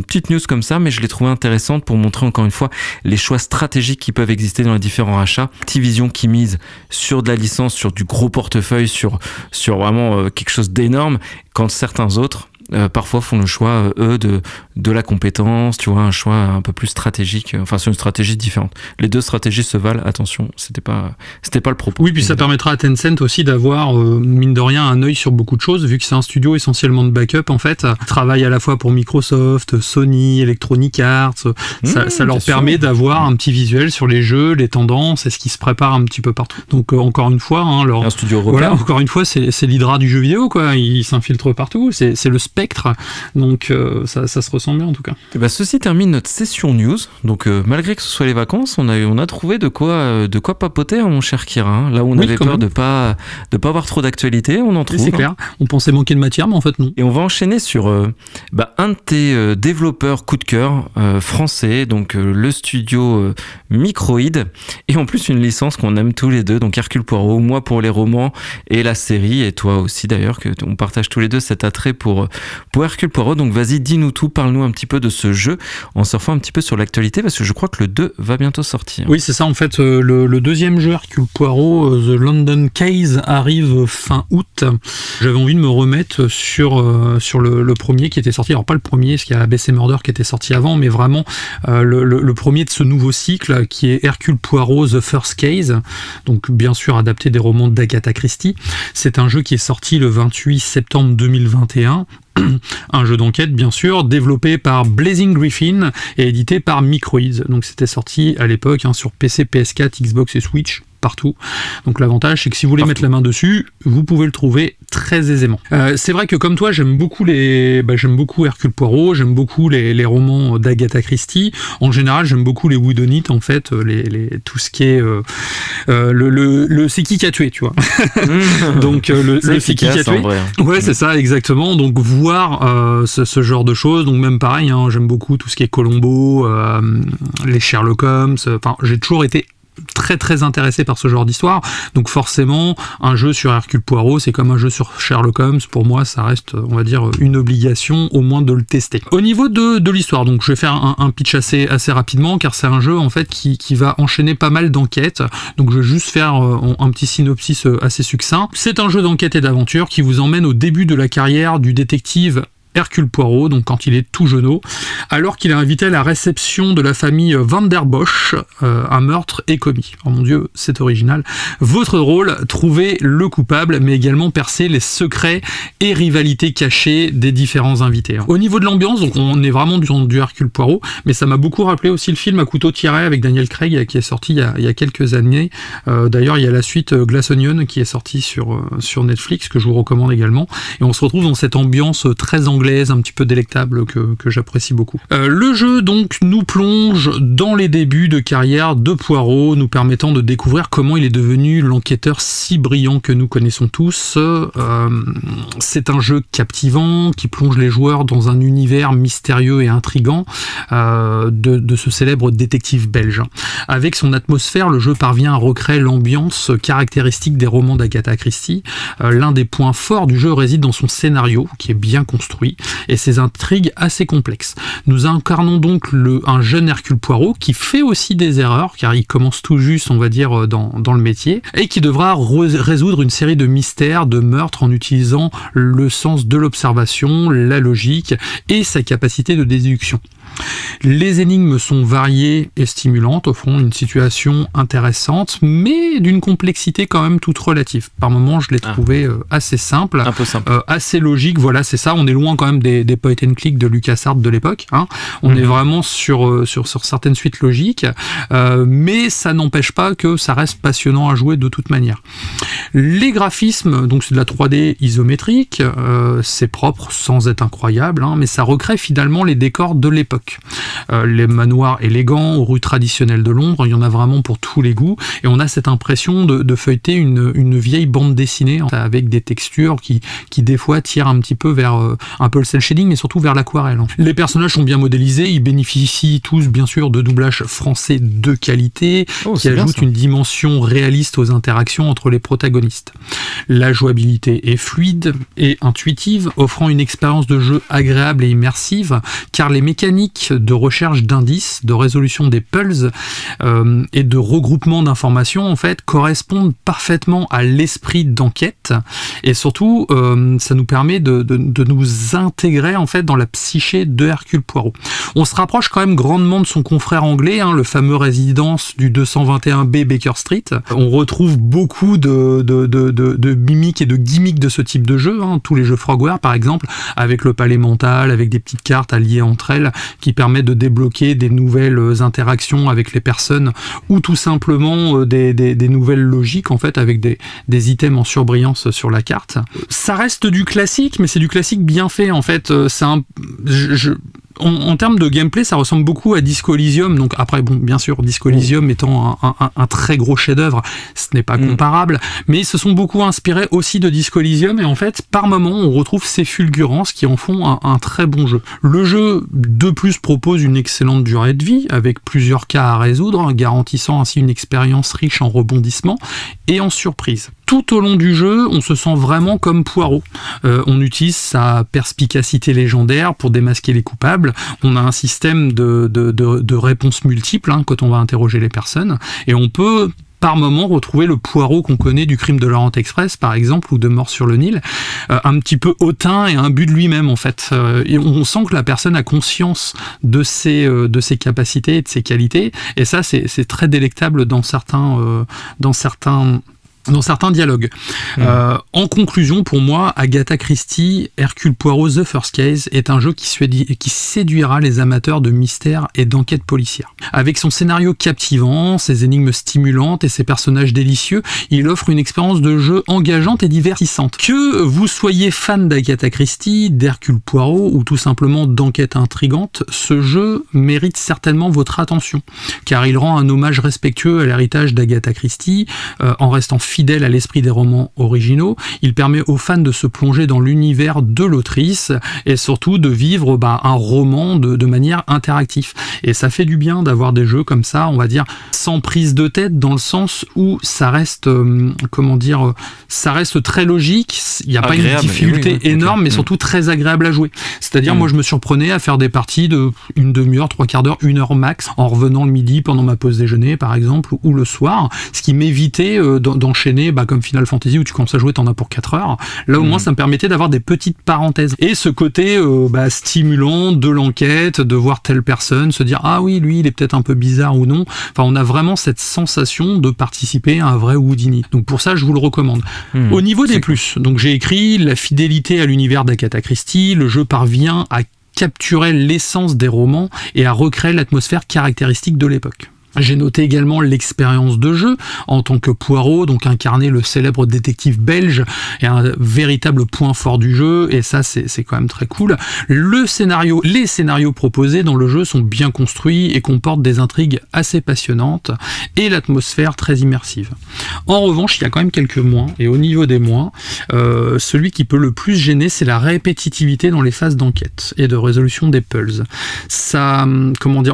Speaker 1: petite news comme ça, mais je l'ai trouvée intéressante pour montrer encore une fois les choix stratégiques qui peuvent exister dans les différents rachats. Activision qui mise sur de la licence, sur du gros portefeuille, sur vraiment quelque chose d'énorme, quand certains autres parfois font le choix, eux, de la compétence, tu vois, un choix un peu plus stratégique, enfin c'est une stratégie différente. Les deux stratégies se valent, attention, c'était pas le propos.
Speaker 2: Oui, puis ça permettra à Tencent aussi d'avoir, mine de rien, un œil sur beaucoup de choses, vu que c'est un studio essentiellement de backup, en fait. Ils travaillent à la fois pour Microsoft, Sony, Electronic Arts, ça leur permet d'avoir un petit visuel sur les jeux, les tendances, et ce qui se prépare un petit peu partout. Donc encore une fois,
Speaker 1: un studio européen.
Speaker 2: Voilà, encore une fois, c'est l'hydra du jeu vidéo, quoi. Il s'infiltre partout, c'est le spectre, donc ça se ressent bien en tout cas.
Speaker 1: Et bah, ceci termine notre session news. Donc malgré que ce soit les vacances, on a trouvé de quoi papoter, mon cher Kira. Hein. Là où on avait peur de pas avoir trop d'actualité, on en trouve.
Speaker 2: C'est clair. On pensait manquer de matière, mais en fait non.
Speaker 1: Et on va enchaîner sur un de tes développeurs coup de cœur français, donc le studio Microïd, et en plus une licence qu'on aime tous les deux, donc Hercule Poirot, moi pour les romans et la série, et toi aussi d'ailleurs, que on partage tous les deux cet attrait pour Hercule Poirot. Donc vas-y, dis-nous tout, parle-nous un petit peu de ce jeu en surfant un petit peu sur l'actualité, parce que je crois que le 2 va bientôt sortir.
Speaker 2: Oui, c'est ça, en fait, le deuxième jeu Hercule Poirot, The London Case, arrive fin août. J'avais envie de me remettre sur le premier qui était sorti, alors pas le premier, parce qu'il y a ABC Murder qui était sorti avant, mais vraiment le premier de ce nouveau cycle qui est Hercule Poirot The First Case, donc bien sûr adapté des romans d'Agatha Christie. C'est un jeu qui est sorti le 28 septembre 2021. Un jeu d'enquête bien sûr, développé par Blazing Griffin et édité par Microïd. Donc c'était sorti à l'époque sur PC, PS4, Xbox et Switch, partout. Donc l'avantage c'est que si vous voulez mettre la main dessus, vous pouvez le trouver très aisément. C'est vrai que comme toi, j'aime beaucoup Hercule Poirot, j'aime beaucoup les romans d'Agatha Christie. En général, j'aime beaucoup les whodunit, en fait, tout ce qui est le c'est qui a tué, tu vois. Donc le c'est qui a tué. Ouais, c'est ça exactement. Donc voir ce genre de choses, donc même pareil, j'aime beaucoup tout ce qui est Columbo, les Sherlock Holmes. Enfin, j'ai toujours été très très intéressé par ce genre d'histoire, donc forcément un jeu sur Hercule Poirot c'est comme un jeu sur Sherlock Holmes. Pour moi ça reste, on va dire, une obligation au moins de le tester. Au niveau de l'histoire, donc je vais faire un pitch assez rapidement, car c'est un jeu en fait qui va enchaîner pas mal d'enquêtes, donc je vais juste faire un petit synopsis assez succinct. C'est un jeu d'enquête et d'aventure qui vous emmène au début de la carrière du détective Hercule Poirot, donc quand il est tout jeuneau, alors qu'il est invité à la réception de la famille Van der Bosch, un meurtre est commis. Oh mon Dieu, c'est original. Votre rôle, trouver le coupable, mais également percer les secrets et rivalités cachées des différents invités. Au niveau de l'ambiance, donc on est vraiment du Hercule Poirot, mais ça m'a beaucoup rappelé aussi le film À couteau tiré avec Daniel Craig qui est sorti il y a quelques années. D'ailleurs, il y a la suite Glass Onion qui est sortie sur Netflix, que je vous recommande également. Et on se retrouve dans cette ambiance très anglaise, un petit peu délectable, que j'apprécie beaucoup. Le jeu, donc, nous plonge dans les débuts de carrière de Poirot, nous permettant de découvrir comment il est devenu l'enquêteur si brillant que nous connaissons tous. C'est un jeu captivant qui plonge les joueurs dans un univers mystérieux et intrigant de ce célèbre détective belge. Avec son atmosphère, le jeu parvient à recréer l'ambiance caractéristique des romans d'Agatha Christie. L'un des points forts du jeu réside dans son scénario, qui est bien construit, et ses intrigues assez complexes. Nous incarnons donc un jeune Hercule Poirot qui fait aussi des erreurs, car il commence tout juste, on va dire, dans le métier, et qui devra résoudre une série de mystères, de meurtres, en utilisant le sens de l'observation, la logique et sa capacité de déduction. Les énigmes sont variées et stimulantes, offrant une situation intéressante, mais d'une complexité quand même toute relative. Par moments, je l'ai trouvé assez simple,
Speaker 1: un peu simple,
Speaker 2: assez logique. Voilà, c'est ça. On est loin quand même des point and click de LucasArts de l'époque. Hein. On est vraiment sur certaines suites logiques, mais ça n'empêche pas que ça reste passionnant à jouer de toute manière. Les graphismes, donc c'est de la 3D isométrique, c'est propre sans être incroyable, hein, mais ça recrée finalement les décors de l'époque. Les manoirs élégants aux rues traditionnelles de Londres, il y en a vraiment pour tous les goûts, et on a cette impression de feuilleter une vieille bande dessinée avec des textures qui des fois tirent un petit peu vers un peu le cel shading, mais surtout vers l'aquarelle. Les personnages sont bien modélisés, ils bénéficient tous bien sûr de doublages français de qualité qui ajoutent une dimension réaliste aux interactions entre les protagonistes. La jouabilité est fluide et intuitive, offrant une expérience de jeu agréable et immersive, car les mécaniques de recherche d'indices, de résolution des puzzles et de regroupement d'informations en fait correspondent parfaitement à l'esprit d'enquête, et surtout ça nous permet de nous intégrer en fait dans la psyché de Hercule Poirot. On se rapproche quand même grandement de son confrère anglais, hein, le fameux résidence du 221B Baker Street. On retrouve beaucoup de mimiques et de gimmicks de ce type de jeu, hein, tous les jeux Frogware par exemple, avec le palais mental, avec des petites cartes alliées entre elles qui permettent de débloquer des nouvelles interactions avec les personnes, ou tout simplement des nouvelles logiques en fait avec des items en surbrillance sur la carte. Ça reste du classique, mais c'est du classique bien fait en fait. En termes de gameplay, ça ressemble beaucoup à Disco Elysium. Donc après, bon, bien sûr, Disco Elysium étant un très gros chef-d'œuvre, ce n'est pas comparable, mais ils se sont beaucoup inspirés aussi de Disco Elysium, et en fait, par moment, on retrouve ces fulgurances qui en font un très bon jeu. Le jeu, de plus, propose une excellente durée de vie, avec plusieurs cas à résoudre, garantissant ainsi une expérience riche en rebondissements et en surprises. Tout au long du jeu, on se sent vraiment comme Poirot. On utilise sa perspicacité légendaire pour démasquer les coupables. On a un système de réponses multiples hein, quand on va interroger les personnes. Et on peut par moment retrouver le Poirot qu'on connaît du Crime de l'Orient Express, par exemple, ou de Mort sur le Nil, un petit peu hautain et imbu de lui-même, en fait. Et on sent que la personne a conscience de ses capacités et de ses qualités. Et ça, c'est très délectable dans certains dialogues. En conclusion, pour moi, Agatha Christie, Hercule Poirot, The First Case est un jeu qui séduira les amateurs de mystère et d'enquête policière. Avec son scénario captivant, ses énigmes stimulantes et ses personnages délicieux, il offre une expérience de jeu engageante et divertissante. Que vous soyez fan d'Agatha Christie, d'Hercule Poirot ou tout simplement d'enquête intrigante, ce jeu mérite certainement votre attention, car il rend un hommage respectueux à l'héritage d'Agatha Christie, en restant fidèle à l'esprit des romans originaux. Il permet aux fans de se plonger dans l'univers de l'autrice et surtout de vivre un roman de manière interactive. Et ça fait du bien d'avoir des jeux comme ça, on va dire, sans prise de tête, dans le sens où ça reste, ça reste très logique, il n'y a pas une difficulté énorme, mais surtout très agréable à jouer. C'est-à-dire, moi je me surprenais à faire des parties de une demi-heure, 3/4 d'heure, 1 heure max, en revenant le midi pendant ma pause déjeuner par exemple, ou le soir, ce qui m'évitait d'enchaîner enchaîner, comme Final Fantasy où tu commences à jouer, t'en as pour 4 heures. Là au moins ça me permettait d'avoir des petites parenthèses. Et ce côté stimulant de l'enquête, de voir telle personne, se dire ah oui, lui il est peut-être un peu bizarre ou non. Enfin, on a vraiment cette sensation de participer à un vrai whodunit. Donc pour ça, je vous le recommande. Au niveau des plus, donc j'ai écrit la fidélité à l'univers d'Agatha Christie, le jeu parvient à capturer l'essence des romans et à recréer l'atmosphère caractéristique de l'époque. J'ai noté également l'expérience de jeu en tant que Poirot, donc incarner le célèbre détective belge, est un véritable point fort du jeu, et ça c'est quand même très cool. Les scénarios proposés dans le jeu sont bien construits et comportent des intrigues assez passionnantes et l'atmosphère très immersive. En revanche, il y a quand même quelques moins, et au niveau des moins, celui qui peut le plus gêner, c'est la répétitivité dans les phases d'enquête et de résolution des puzzles. Ça,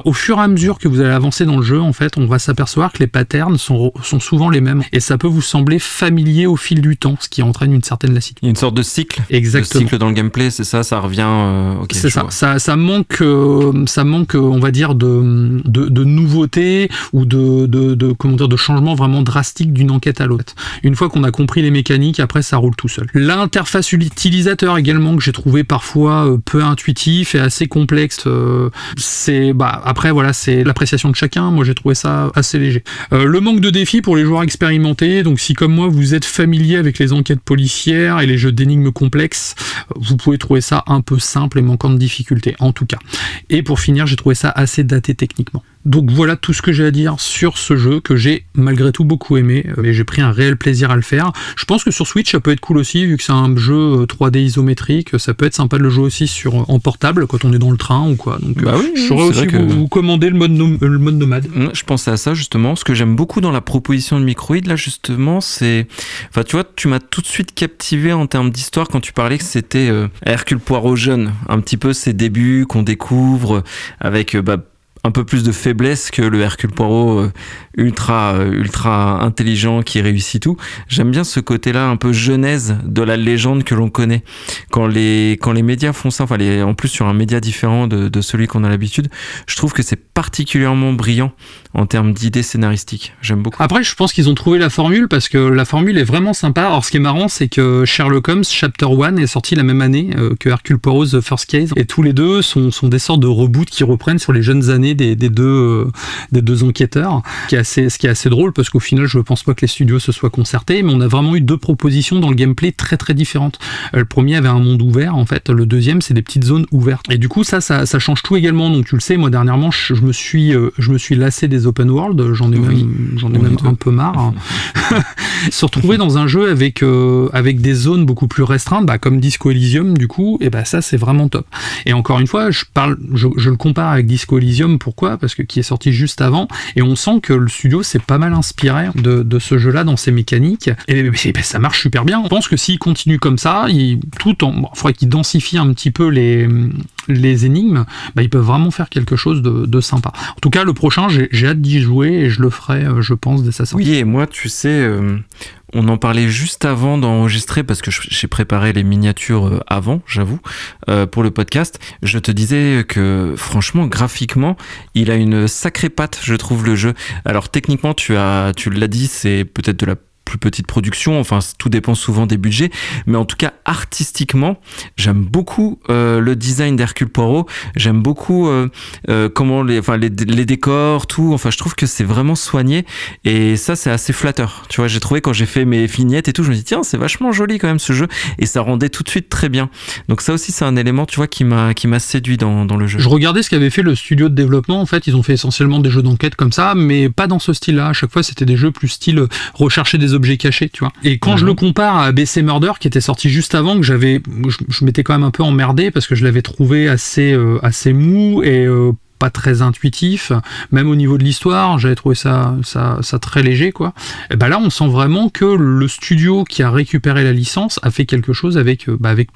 Speaker 2: au fur et à mesure que vous allez avancer dans le jeu, en fait, on va s'apercevoir que les patterns sont souvent les mêmes et ça peut vous sembler familier au fil du temps, ce qui entraîne une certaine lassitude.
Speaker 1: Il y a une sorte de cycle.
Speaker 2: Exactement.
Speaker 1: De cycle dans le gameplay, c'est ça, ça revient.
Speaker 2: C'est ça. Ça manque, on va dire, de nouveautés ou de changements vraiment drastiques d'une enquête à l'autre. Une fois qu'on a compris les mécaniques, après ça roule tout seul. L'interface utilisateur également que j'ai trouvé parfois peu intuitif et assez complexe. Après voilà, c'est l'appréciation de chacun. Moi j'ai trouvé ça assez léger. Le manque de défis pour les joueurs expérimentés, donc si comme moi vous êtes familier avec les enquêtes policières et les jeux d'énigmes complexes, vous pouvez trouver ça un peu simple et manquant de difficulté, en tout cas. Et pour finir, j'ai trouvé ça assez daté techniquement. Donc voilà tout ce que j'ai à dire sur ce jeu que j'ai malgré tout beaucoup aimé et j'ai pris un réel plaisir à le faire. Je pense que sur Switch ça peut être cool aussi vu que c'est un jeu 3D isométrique, ça peut être sympa de le jouer aussi en portable quand on est dans le train ou quoi. Donc je saurais aussi vous commander le mode nomade.
Speaker 1: Je pensais à ça justement, ce que j'aime beaucoup dans la proposition de Microïd là justement, c'est, enfin tu vois, tu m'as tout de suite captivé en termes d'histoire quand tu parlais que c'était Hercule Poirot jeune, un petit peu ses débuts qu'on découvre avec un peu plus de faiblesse que le Hercule Poirot ultra intelligent qui réussit tout. J'aime bien ce côté-là un peu genèse de la légende que l'on connaît. Quand les médias font ça, en plus sur un média différent de celui qu'on a l'habitude, je trouve que c'est particulièrement brillant en termes d'idées scénaristiques. J'aime beaucoup.
Speaker 2: Après, je pense qu'ils ont trouvé la formule parce que la formule est vraiment sympa. Alors, ce qui est marrant, c'est que Sherlock Holmes Chapter 1 est sorti la même année que Hercule Poirot's The First Case, et tous les deux sont des sortes de reboots qui reprennent sur les jeunes années des deux enquêteurs, ce qui est assez drôle parce qu'au final je pense pas que les studios se soient concertés, mais on a vraiment eu deux propositions dans le gameplay très très différentes. Le premier avait un monde ouvert en fait, le deuxième c'est des petites zones ouvertes, et du coup ça change tout également. Donc tu le sais, moi dernièrement je me suis lassé des open world, j'en ai même un peu marre. Se retrouver dans un jeu avec des zones beaucoup plus restreintes, comme Disco Elysium du coup, et ça c'est vraiment top. Et encore une fois je le compare avec Disco Elysium. Pourquoi ? Parce que qui est sorti juste avant, et on sent que le studio s'est pas mal inspiré de ce jeu-là dans ses mécaniques, et ça marche super bien. Je pense que s'il continue comme ça, faudrait qu'il densifie un petit peu les énigmes, ils peuvent vraiment faire quelque chose de sympa. En tout cas, le prochain, j'ai hâte d'y jouer et je le ferai, je pense, dès sa sortie.
Speaker 1: Oui, et moi, tu sais, on en parlait juste avant d'enregistrer parce que j'ai préparé les miniatures avant, j'avoue, pour le podcast. Je te disais que franchement, graphiquement, il a une sacrée patte, je trouve, le jeu. Alors techniquement, tu l'as dit, c'est peut-être de la plus petite production, enfin tout dépend souvent des budgets, mais en tout cas artistiquement j'aime beaucoup le design d'Hercule Poirot, j'aime beaucoup comment les décors, tout, enfin je trouve que c'est vraiment soigné et ça c'est assez flatteur, tu vois. J'ai trouvé quand j'ai fait mes vignettes et tout, je me dis tiens c'est vachement joli quand même ce jeu, et ça rendait tout de suite très bien. Donc ça aussi c'est un élément, tu vois, qui m'a séduit dans le jeu.
Speaker 2: Je regardais ce qu'avait fait le studio de développement, en fait ils ont fait essentiellement des jeux d'enquête comme ça, mais pas dans ce style là. À chaque fois c'était des jeux plus style rechercher des objets cachés, tu vois. Et quand je le compare à ABC Murder qui était sorti juste avant, que je m'étais quand même un peu emmerdé parce que je l'avais trouvé assez mou et pas très intuitif, même au niveau de l'histoire, j'avais trouvé ça très léger, quoi. Et là, on sent vraiment que le studio qui a récupéré la licence a fait quelque chose avec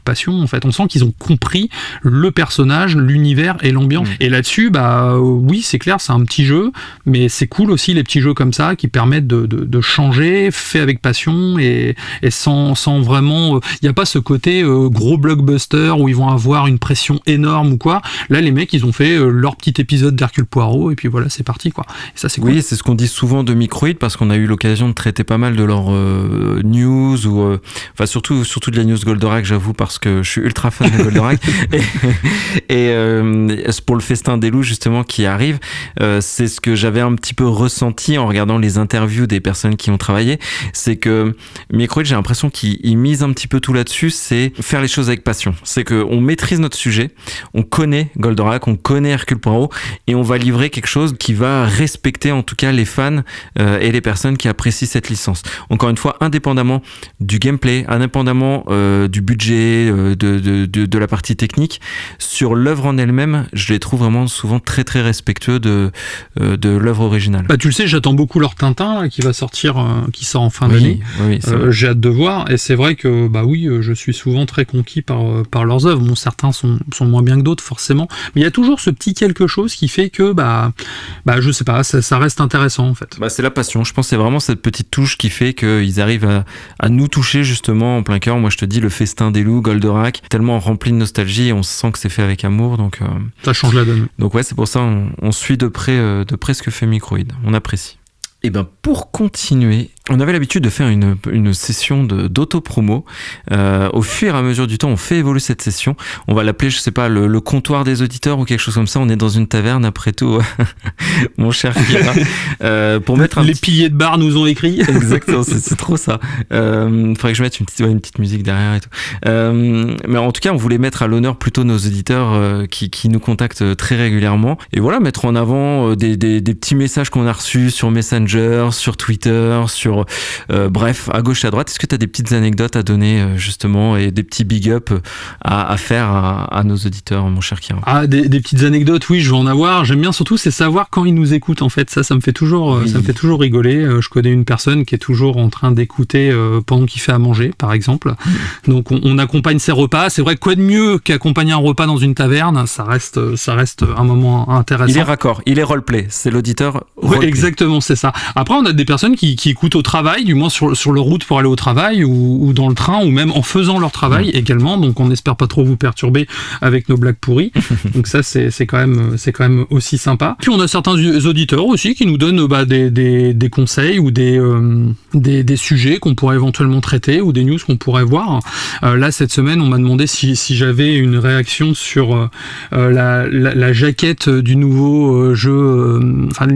Speaker 2: passion, en fait. On sent qu'ils ont compris le personnage, l'univers et l'ambiance. Et là-dessus, oui, c'est clair, c'est un petit jeu, mais c'est cool aussi les petits jeux comme ça qui permettent de changer, fait avec passion et sans vraiment, il n'y a pas ce côté gros blockbuster où ils vont avoir une pression énorme ou quoi. Là, les mecs, ils ont fait leur petite petit épisode d'Hercule Poirot, et puis voilà, c'est parti, quoi. Et ça, c'est cool.
Speaker 1: Oui, c'est ce qu'on dit souvent de Microïd, parce qu'on a eu l'occasion de traiter pas mal de leurs news, ou enfin surtout de la news Goldorak, j'avoue, parce que je suis ultra fan de Goldorak. et pour le festin des loups, justement, qui arrive, c'est ce que j'avais un petit peu ressenti en regardant les interviews des personnes qui ont travaillé, c'est que Microïd, j'ai l'impression qu'il mise un petit peu tout là-dessus, c'est faire les choses avec passion. C'est qu'on maîtrise notre sujet, on connaît Goldorak, on connaît Hercule Poirot, et on va livrer quelque chose qui va respecter en tout cas les fans et les personnes qui apprécient cette licence. Encore une fois, indépendamment du gameplay, indépendamment du budget, de la partie technique, sur l'œuvre en elle-même, je les trouve vraiment souvent très très respectueux de l'œuvre originale.
Speaker 2: Bah, tu le sais, j'attends beaucoup leur Tintin là, qui va sortir, qui sort en fin d'année.
Speaker 1: Oui,
Speaker 2: j'ai hâte de voir, et c'est vrai que bah oui, je suis souvent très conquis par leurs œuvres. Bon, certains sont moins bien que d'autres forcément, mais il y a toujours ce petit quelque chose qui fait que bah je sais pas, ça reste intéressant en fait.
Speaker 1: Bah, c'est la passion. Je pense que c'est vraiment cette petite touche qui fait qu'ils arrivent à nous toucher justement en plein cœur. Moi, je te dis, le festin des loups, Goldorak, tellement rempli de nostalgie, et on sent que c'est fait avec amour, donc
Speaker 2: ça change la donne.
Speaker 1: Donc ouais, c'est pour ça on suit de près ce que fait Microïd. On apprécie. Et ben pour continuer, on avait l'habitude de faire une session d'auto-promo. Au fur et à mesure du temps, on fait évoluer cette session. On va l'appeler, je sais pas, le comptoir des auditeurs ou quelque chose comme ça. On est dans une taverne après tout, mon cher Kira. Pour mettre
Speaker 2: les piliers de bar nous ont écrit.
Speaker 1: Exactement, c'est trop ça. Faudrait que je mette une petite musique derrière et tout. Mais en tout cas, on voulait mettre à l'honneur plutôt nos auditeurs qui nous contactent très régulièrement. Et voilà, mettre en avant des petits messages qu'on a reçus sur Messenger, sur Twitter, sur bref, à gauche et à droite. Est-ce que tu as des petites anecdotes à donner justement, et des petits big up à faire à nos auditeurs, mon cher Kira?
Speaker 2: Ah, des petites anecdotes, oui, je vais en avoir. J'aime bien surtout, c'est savoir quand ils nous écoutent en fait. Ça me fait toujours rigoler. Je connais une personne qui est toujours en train d'écouter pendant qu'il fait à manger, par exemple. Donc on accompagne ses repas. C'est vrai, quoi de mieux qu'accompagner un repas dans une taverne? Ça reste un moment intéressant.
Speaker 1: Il est raccord, il est roleplay. C'est l'auditeur roleplay.
Speaker 2: Ouais, exactement, c'est ça. Après, on a des personnes qui écoutent au travail, du moins sur le route pour aller au travail, ou dans le train, ou même en faisant leur travail également. Donc on n'espère pas trop vous perturber avec nos blagues pourries. Donc ça, c'est quand même aussi sympa. Puis on a certains auditeurs aussi qui nous donnent des conseils, ou des sujets qu'on pourrait éventuellement traiter, ou des news qu'on pourrait voir. Là, cette semaine, on m'a demandé si j'avais une réaction sur la jaquette du nouveau jeu,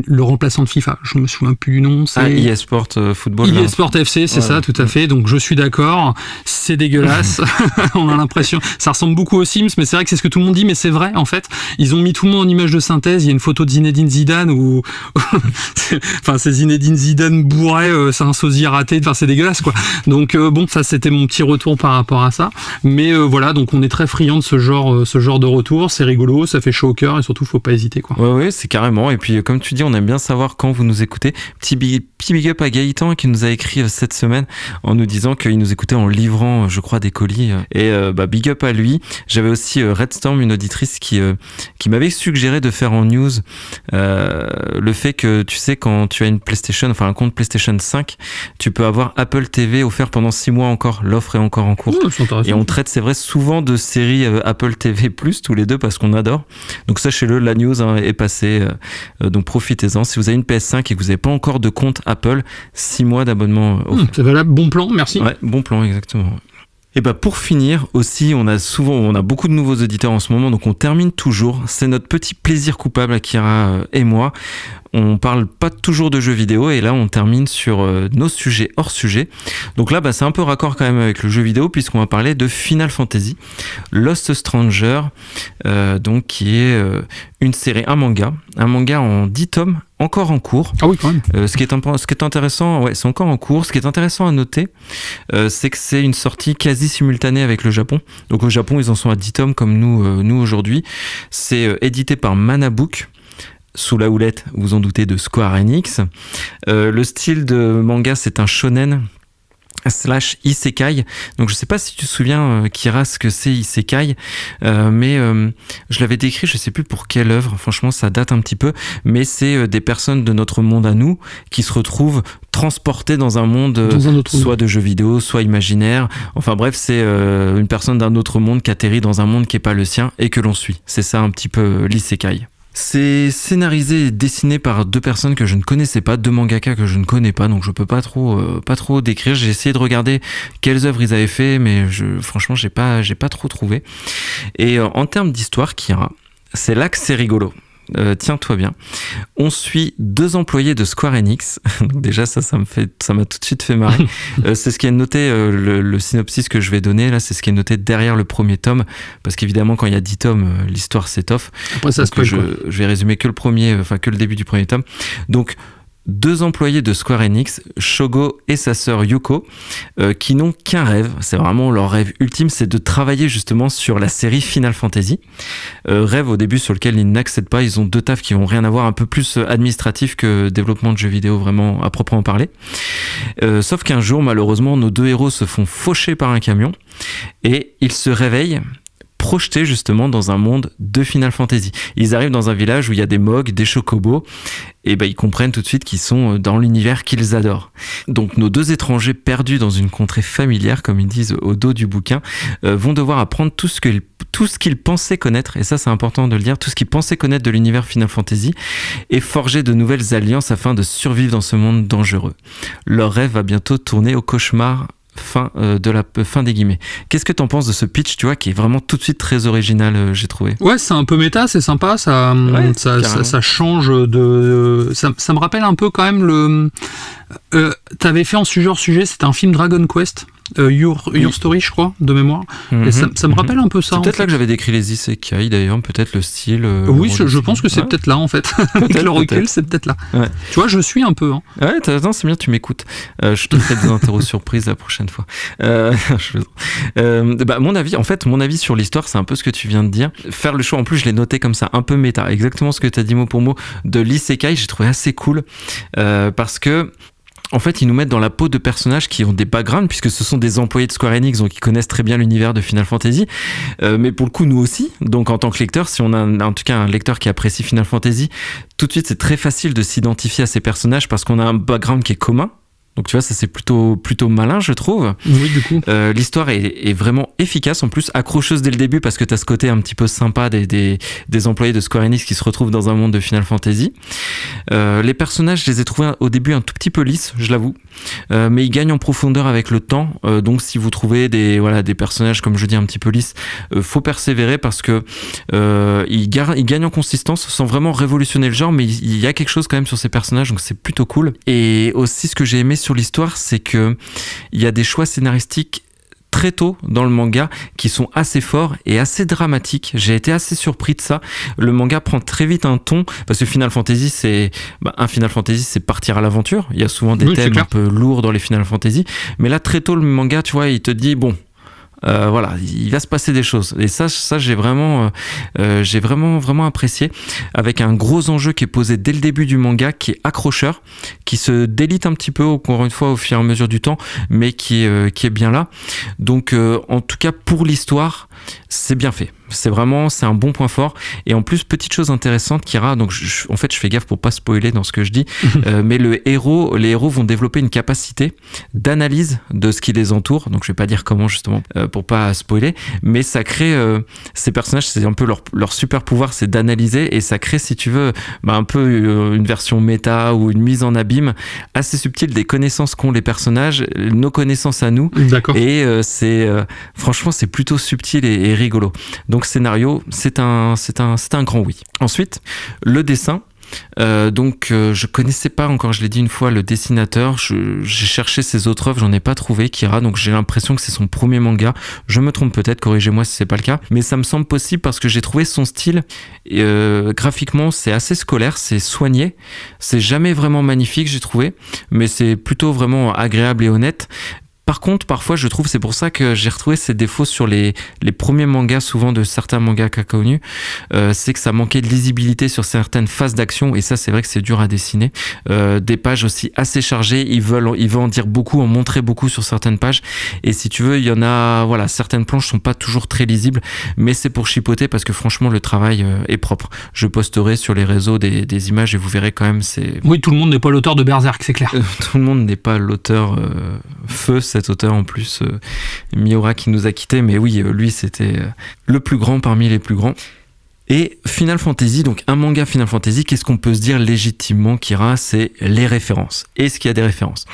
Speaker 2: le remplaçant de FIFA. Je me souviens plus du nom. C'est
Speaker 1: eSport Football.
Speaker 2: eSport FC, c'est ça, tout à fait. Donc je suis d'accord, c'est dégueulasse. On a l'impression, ça ressemble beaucoup aux Sims, mais c'est vrai que c'est ce que tout le monde dit, mais c'est vrai en fait. Ils ont mis tout le monde en image de synthèse. Il y a une photo de Zinedine Zidane où, enfin, c'est Zinedine Zidane bourré, c'est un sosie raté. Enfin, c'est dégueulasse quoi. Donc bon, ça c'était mon petit retour par rapport à ça. Mais voilà, donc on est très friand de ce genre de retour. C'est rigolo, ça fait chaud au cœur, et surtout faut pas hésiter quoi.
Speaker 1: Ouais, c'est carrément. Et puis comme tu dis, on aime bien savoir quand vous nous écoutez. Petit big up à Gaëtan qui nous a écrit cette semaine en nous disant qu'il nous écoutait en livrant, je crois, des colis. Et big up à lui. J'avais aussi Redstorm, une auditrice qui m'avait suggéré de faire en news le fait que, tu sais, quand tu as une PlayStation, enfin un compte PlayStation 5, tu peux avoir Apple TV offert pendant 6 mois encore. L'offre est encore en cours. Et on traite, c'est vrai, souvent de séries Apple TV+, tous les deux, parce qu'on adore. Donc sachez-le, la news est passée. Donc profitez-en. Si vous avez une PS5 et que vous n'avez pas encore de compte Apple, 6 mois d'abonnement offert.
Speaker 2: C'est valable, bon plan, merci.
Speaker 1: Ouais, bon plan, exactement. Et pour finir aussi, on a beaucoup de nouveaux auditeurs en ce moment, donc on termine toujours. C'est notre petit plaisir coupable, Akira et moi. On parle pas toujours de jeux vidéo, et là on termine sur nos sujets hors sujet. Donc là c'est un peu raccord quand même avec le jeu vidéo, puisqu'on va parler de Final Fantasy Lost Stranger, donc qui est une série, un manga en 10 tomes, encore en cours.
Speaker 2: Ah oui, quand même.
Speaker 1: Ce qui est intéressant, ouais, c'est encore en cours. Ce qui est intéressant à noter, c'est que c'est une sortie quasi simultanée avec le Japon. Donc au Japon, ils en sont à 10 tomes comme nous aujourd'hui. C'est édité par Manabook, sous la houlette, vous en doutez, de Square Enix. Le style de manga, c'est un shonen / isekai. Donc je sais pas si tu te souviens, Kira, ce que c'est isekai, mais je l'avais décrit, je sais plus pour quelle œuvre, franchement ça date un petit peu, mais c'est des personnes de notre monde à nous qui se retrouvent transportées dans un monde soit de jeux vidéo, soit imaginaire. Enfin bref, c'est une personne d'un autre monde qui atterrit dans un monde qui est pas le sien et que l'on suit. C'est ça un petit peu l'isekai. C'est scénarisé et dessiné par 2 personnes que je ne connaissais pas, 2 mangaka que je ne connais pas, donc je peux pas trop décrire. J'ai essayé de regarder quelles œuvres ils avaient fait, mais franchement j'ai pas trop trouvé. Et en termes d'histoire, Kira, c'est là que c'est rigolo. Tiens-toi bien. On suit 2 employés de Square Enix. Donc déjà ça m'a tout de suite fait marrer. C'est ce qui est noté, le synopsis que je vais donner là, c'est ce qui est noté derrière le premier tome, parce qu'évidemment quand il y a 10 tomes, l'histoire s'étoffe.
Speaker 2: Après ça spoil,
Speaker 1: je vais résumer que le début du premier tome. Donc 2 employés de Square Enix, Shogo et sa sœur Yuko, qui n'ont qu'un rêve, c'est vraiment leur rêve ultime, c'est de travailler justement sur la série Final Fantasy. Rêve au début sur lequel ils n'accèdent pas, ils ont 2 tafs qui vont rien avoir, un peu plus administratif que développement de jeux vidéo vraiment à proprement parler. Sauf qu'un jour, malheureusement, nos 2 héros se font faucher par un camion et ils se réveillent projetés justement dans un monde de Final Fantasy. Ils arrivent dans un village où il y a des mogs, des chocobos, et ils comprennent tout de suite qu'ils sont dans l'univers qu'ils adorent. Donc nos 2 étrangers perdus dans une contrée familière, comme ils disent au dos du bouquin, vont devoir apprendre tout ce qu'ils pensaient connaître, et ça c'est important de le dire, tout ce qu'ils pensaient connaître de l'univers Final Fantasy, et forger de nouvelles alliances afin de survivre dans ce monde dangereux. Leur rêve va bientôt tourner au cauchemar. Fin des guillemets. Qu'est-ce que t'en penses de ce pitch, tu vois, qui est vraiment tout de suite très original, j'ai trouvé.
Speaker 2: Ouais, c'est un peu méta, c'est sympa, ça change ça me rappelle un peu quand même t'avais fait en sujet, c'était un film Dragon Quest. Your Story, je crois, de mémoire. Et ça me rappelle un peu ça.
Speaker 1: C'est peut-être là que j'avais décrit les isekai, d'ailleurs, peut-être le style.
Speaker 2: Oui, je pense que c'est peut-être là, en fait. Avec le recul, c'est peut-être là. Ouais. Tu vois, je suis un peu. Hein.
Speaker 1: Ouais, c'est bien, tu m'écoutes. Je te ferai des interros surprises la prochaine fois. Mon avis sur l'histoire, c'est un peu ce que tu viens de dire. Faire le choix, en plus, je l'ai noté comme ça, un peu méta. Exactement ce que tu as dit mot pour mot de l'isekai, j'ai trouvé assez cool. Parce que en fait, ils nous mettent dans la peau de personnages qui ont des backgrounds, puisque ce sont des employés de Square Enix, donc ils connaissent très bien l'univers de Final Fantasy. Mais pour le coup, nous aussi. Donc, en tant que lecteur, si on a en tout cas un lecteur qui apprécie Final Fantasy, tout de suite, c'est très facile de s'identifier à ces personnages parce qu'on a un background qui est commun. Donc tu vois, ça c'est plutôt malin, je trouve.
Speaker 2: Oui, du coup.
Speaker 1: L'histoire est vraiment efficace, en plus accrocheuse dès le début parce que t'as ce côté un petit peu sympa des employés de Square Enix qui se retrouvent dans un monde de Final Fantasy. Les personnages, je les ai trouvés au début un tout petit peu lisses, je l'avoue, mais ils gagnent en profondeur avec le temps. Donc si vous trouvez des personnages comme je dis un petit peu lisses, faut persévérer parce que ils gagnent en consistance sans vraiment révolutionner le genre, mais il y a quelque chose quand même sur ces personnages, donc c'est plutôt cool. Et aussi ce que j'ai aimé sur l'histoire, c'est que il y a des choix scénaristiques très tôt dans le manga qui sont assez forts et assez dramatiques. J'ai été assez surpris de ça. Le manga prend très vite un ton parce que Final Fantasy c'est partir à l'aventure. Il y a souvent des thèmes un peu lourds dans les Final Fantasy, mais là très tôt le manga, tu vois, il te dit bon, il va se passer des choses et ça j'ai vraiment apprécié, avec un gros enjeu qui est posé dès le début du manga, qui est accrocheur, qui se délite un petit peu encore une fois au fur et à mesure du temps, mais qui est bien là. Donc en tout cas pour l'histoire, c'est bien fait. C'est un bon point fort. Et en plus, petite chose intéressante, Kira, donc je fais gaffe pour pas spoiler dans ce que je dis, mais les héros vont développer une capacité d'analyse de ce qui les entoure. Donc je vais pas dire comment justement pour pas spoiler, mais ça crée ces personnages, c'est un peu leur super pouvoir, c'est d'analyser, et ça crée, si tu veux, un peu une version méta ou une mise en abîme assez subtile des connaissances qu'ont les personnages, nos connaissances à nous.
Speaker 2: D'accord.
Speaker 1: Et franchement, c'est plutôt subtil et rigolo. Donc scénario, c'est un grand oui. Ensuite, le dessin. Je connaissais pas encore, je l'ai dit une fois, le dessinateur. J'ai cherché ses autres œuvres, j'en ai pas trouvé, Kira, donc j'ai l'impression que c'est son premier manga. Je me trompe peut-être, corrigez-moi si c'est pas le cas, mais ça me semble possible parce que j'ai trouvé son style graphiquement, c'est assez scolaire, c'est soigné, c'est jamais vraiment magnifique, j'ai trouvé, mais c'est plutôt vraiment agréable et honnête. Par contre, parfois, je trouve, c'est pour ça que j'ai retrouvé ces défauts sur les premiers mangas, souvent de certains mangaka connus, c'est que ça manquait de lisibilité sur certaines phases d'action, et ça, c'est vrai que c'est dur à dessiner. Des pages aussi assez chargées, ils veulent en dire beaucoup, en montrer beaucoup sur certaines pages, et si tu veux, il y en a, certaines planches sont pas toujours très lisibles, mais c'est pour chipoter parce que franchement, le travail est propre. Je posterai sur les réseaux des images et vous verrez quand même, c'est...
Speaker 2: Oui, tout le monde n'est pas l'auteur de Berserk, c'est clair.
Speaker 1: Tout le monde n'est pas l'auteur feu, cet auteur en plus, Miura, qui nous a quittés, mais oui, lui c'était le plus grand parmi les plus grands. Et Final Fantasy, donc un manga Final Fantasy, qu'est-ce qu'on peut se dire légitimement, Kira? C'est les références. Est-ce qu'il y a des références?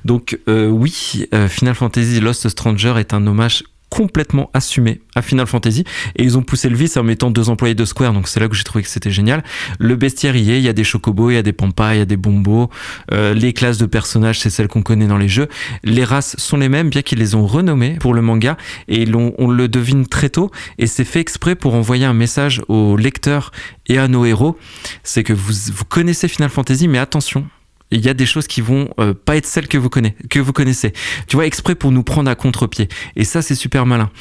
Speaker 1: Donc oui, Final Fantasy Lost Stranger est un hommage complètement assumé à Final Fantasy, et ils ont poussé le vice en mettant 2 employés de Square, donc c'est là que j'ai trouvé que c'était génial. Le bestiaire y est, il y a des chocobos, il y a des pampas, il y a des bombos, les classes de personnages, c'est celles qu'on connaît dans les jeux. Les races sont les mêmes, bien qu'ils les ont renommées pour le manga, et on le devine très tôt, et c'est fait exprès pour envoyer un message aux lecteurs et à nos héros, c'est que vous connaissez Final Fantasy, mais attention, il y a des choses qui vont pas être celles que vous connaissez. Tu vois, exprès pour nous prendre à contre-pied. Et ça, c'est super malin.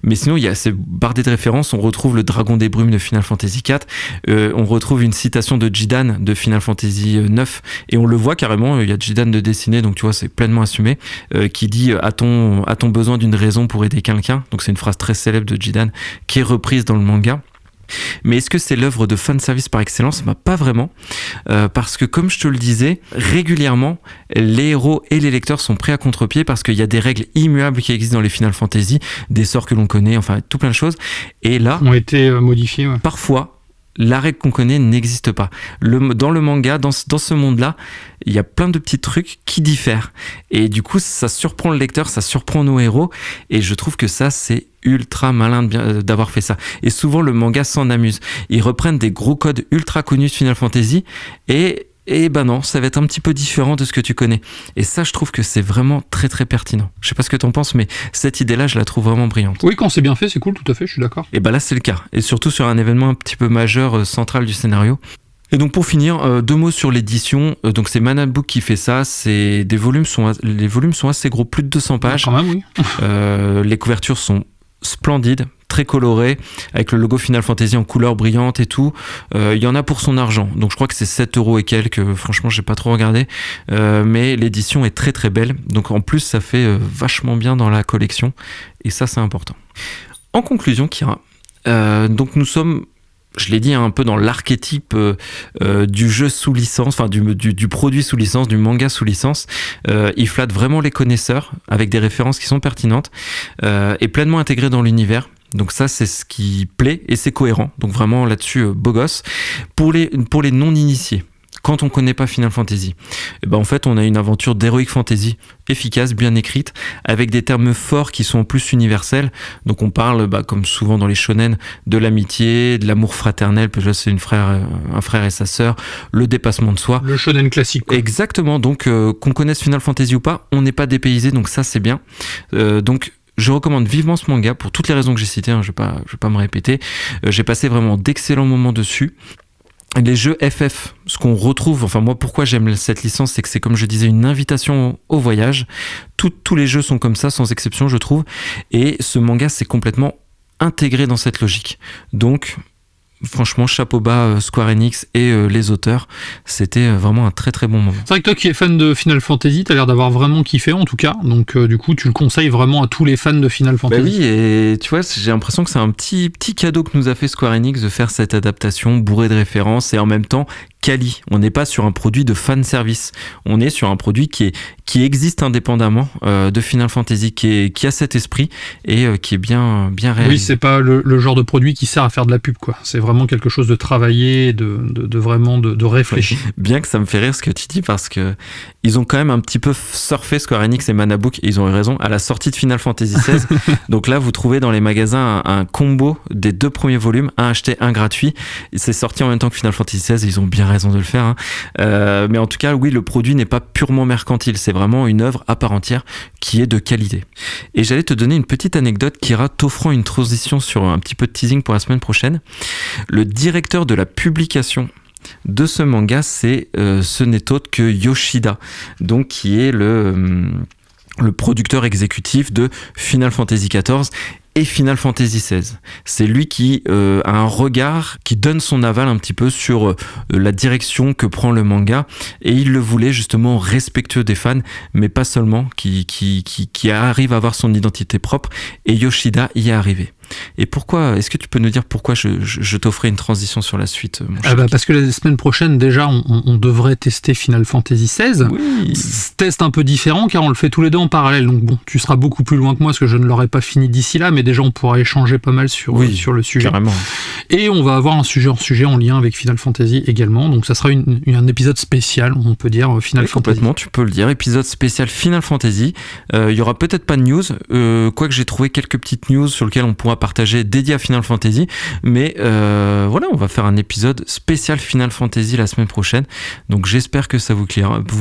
Speaker 1: Mais sinon, il y a ces bardées de références. On retrouve le dragon des brumes de Final Fantasy IV. On retrouve une citation de Jidan de Final Fantasy IX. Et on le voit carrément. Il y a Jidan de dessiner, donc tu vois, c'est pleinement assumé. Qui dit a-t-on besoin d'une raison pour aider quelqu'un? Donc c'est une phrase très célèbre de Jidan qui est reprise dans le manga. Mais est-ce que c'est l'œuvre de fanservice par excellence? Pas vraiment, parce que comme je te le disais, régulièrement, les héros et les lecteurs sont pris à contre-pied parce qu'il y a des règles immuables qui existent dans les Final Fantasy, des sorts que l'on connaît, enfin tout plein de choses. Et là,
Speaker 2: ont été modifiés. Ouais.
Speaker 1: Parfois, la règle qu'on connaît n'existe pas. Dans le manga, dans ce monde-là, il y a plein de petits trucs qui diffèrent. Et du coup, ça surprend le lecteur, ça surprend nos héros. Et je trouve que ça, c'est ultra malin d'avoir fait ça. Et souvent, le manga s'en amuse. Ils reprennent des gros codes ultra connus de Final Fantasy et ben non, ça va être un petit peu différent de ce que tu connais. Et ça, je trouve que c'est vraiment très très pertinent. Je sais pas ce que t'en penses, mais cette idée-là, je la trouve vraiment brillante.
Speaker 2: Oui, quand c'est bien fait, c'est cool, tout à fait, je suis d'accord.
Speaker 1: Et ben là, c'est le cas. Et surtout sur un événement un petit peu majeur, central du scénario. Et donc pour finir, 2 mots sur l'édition. Donc c'est Manabook qui fait ça. Les volumes sont assez gros, plus de 200 pages.
Speaker 2: Quand même, oui.
Speaker 1: Les couvertures sont splendides, très colorées, avec le logo Final Fantasy en couleur brillante et tout. Il y en a pour son argent. Donc je crois que c'est 7€ et quelques. Franchement, j'ai pas trop regardé. Mais l'édition est très très belle. Donc en plus, ça fait vachement bien dans la collection. Et ça, c'est important. En conclusion, Kira, donc nous sommes, je l'ai dit, un peu dans l'archétype du jeu sous licence, enfin du produit sous licence, du manga sous licence. Il flatte vraiment les connaisseurs avec des références qui sont pertinentes et pleinement intégrées dans l'univers. Donc ça, c'est ce qui plaît et c'est cohérent. Donc vraiment là-dessus, beau gosse. Pour les non-initiés, quand on connaît pas Final Fantasy, et ben en fait on a une aventure d'heroic fantasy efficace, bien écrite, avec des termes forts qui sont en plus universels. Donc on parle, comme souvent dans les shonen, de l'amitié, de l'amour fraternel, parce que c'est un frère et sa sœur, le dépassement de soi.
Speaker 2: Le shonen classique, quoi.
Speaker 1: Exactement. Donc qu'on connaisse Final Fantasy ou pas, on n'est pas dépaysé, donc ça c'est bien. Donc je recommande vivement ce manga pour toutes les raisons que j'ai citées, je vais pas me répéter. J'ai passé vraiment d'excellents moments dessus. Les jeux FF, ce qu'on retrouve, enfin moi pourquoi j'aime cette licence, c'est que c'est comme je disais une invitation au voyage. Tous les jeux sont comme ça, sans exception je trouve, et ce manga s'est complètement intégré dans cette logique. Donc franchement, chapeau bas Square Enix et les auteurs, c'était vraiment un très très bon moment.
Speaker 2: C'est vrai que toi qui es fan de Final Fantasy, t'as l'air d'avoir vraiment kiffé en tout cas, donc du coup tu le conseilles vraiment à tous les fans de Final Fantasy.
Speaker 1: Oui, et tu vois, j'ai l'impression que c'est un petit cadeau que nous a fait Square Enix de faire cette adaptation bourrée de références et en même temps quali. On n'est pas sur un produit de fan service, on est sur un produit qui existe indépendamment de Final Fantasy, qui a cet esprit et qui est bien réalisé.
Speaker 2: Oui, c'est pas le genre de produit qui sert à faire de la pub, quoi. C'est vraiment quelque chose de travaillé, de vraiment de réfléchi.
Speaker 1: Oui. Bien que ça me fait rire ce que tu dis, parce que ils ont quand même un petit peu surfé Square Enix et Manabook, et ils ont eu raison, à la sortie de Final Fantasy XVI. Donc là, vous trouvez dans les magasins un combo des 2 premiers volumes, un acheté, un gratuit. C'est sorti en même temps que Final Fantasy XVI, et ils ont bien raison de le faire. Hein. Mais en tout cas, oui, le produit n'est pas purement mercantile, c'est vraiment une œuvre à part entière qui est de qualité. Et j'allais te donner une petite anecdote, Kira, t'offrant une transition sur un petit peu de teasing pour la semaine prochaine. Le directeur de la publication de ce manga, ce n'est autre que Yoshida, donc qui est le producteur exécutif de Final Fantasy XIV et Final Fantasy XVI. C'est lui qui a un regard, qui donne son aval un petit peu sur la direction que prend le manga, et il le voulait justement respectueux des fans, mais pas seulement, qui arrive à avoir son identité propre, et Yoshida y est arrivé. Et pourquoi, est-ce que tu peux nous dire pourquoi je t'offrais une transition sur la suite, mon cher?
Speaker 2: Parce que la semaine prochaine, déjà, on devrait tester Final Fantasy XVI.
Speaker 1: Oui.
Speaker 2: Test un peu différent, car on le fait tous les deux en parallèle. Donc bon, tu seras beaucoup plus loin que moi, parce que je ne l'aurai pas fini d'ici là, mais déjà, on pourra échanger pas mal sur le sujet.
Speaker 1: Carrément.
Speaker 2: Et on va avoir un sujet hors sujet en lien avec Final Fantasy également. Donc ça sera un épisode spécial, on peut dire, Final Fantasy.
Speaker 1: Complètement, tu peux le dire. Épisode spécial Final Fantasy. Il y aura peut-être pas de news, quoique j'ai trouvé quelques petites news sur lesquelles on pourra partager dédié à Final Fantasy. Mais voilà, on va faire un épisode spécial Final Fantasy la semaine prochaine. Donc j'espère que ça vous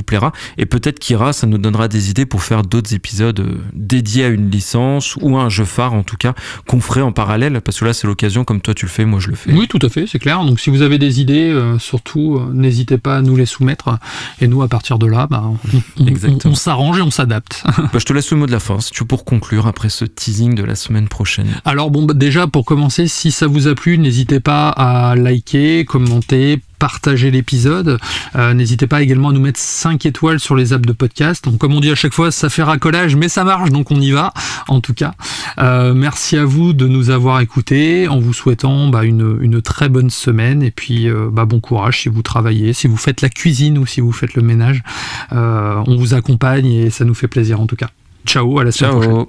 Speaker 1: plaira. Et peut-être qu'Ira, ça nous donnera des idées pour faire d'autres épisodes dédiés à une licence ou à un jeu phare en tout cas, qu'on ferait en parallèle. Parce que là, c'est l'occasion, comme toi tu le fais, moi je le fais.
Speaker 2: Oui, tout à fait, c'est clair. Donc si vous avez des idées, surtout, n'hésitez pas à nous les soumettre. Et nous, à partir de là, on s'arrange et on s'adapte.
Speaker 1: Je te laisse le mot de la fin, si tu veux, pour conclure après ce teasing de la semaine prochaine.
Speaker 2: Alors déjà, pour commencer, si ça vous a plu, n'hésitez pas à liker, commenter, partager l'épisode. N'hésitez pas également à nous mettre 5 étoiles sur les apps de podcast. Donc, comme on dit à chaque fois, ça fait racolage, mais ça marche, donc on y va, en tout cas. Merci à vous de nous avoir écoutés, en vous souhaitant une très bonne semaine, et puis bon courage si vous travaillez, si vous faites la cuisine ou si vous faites le ménage. On vous accompagne et ça nous fait plaisir en tout cas. Ciao, à la semaine prochaine.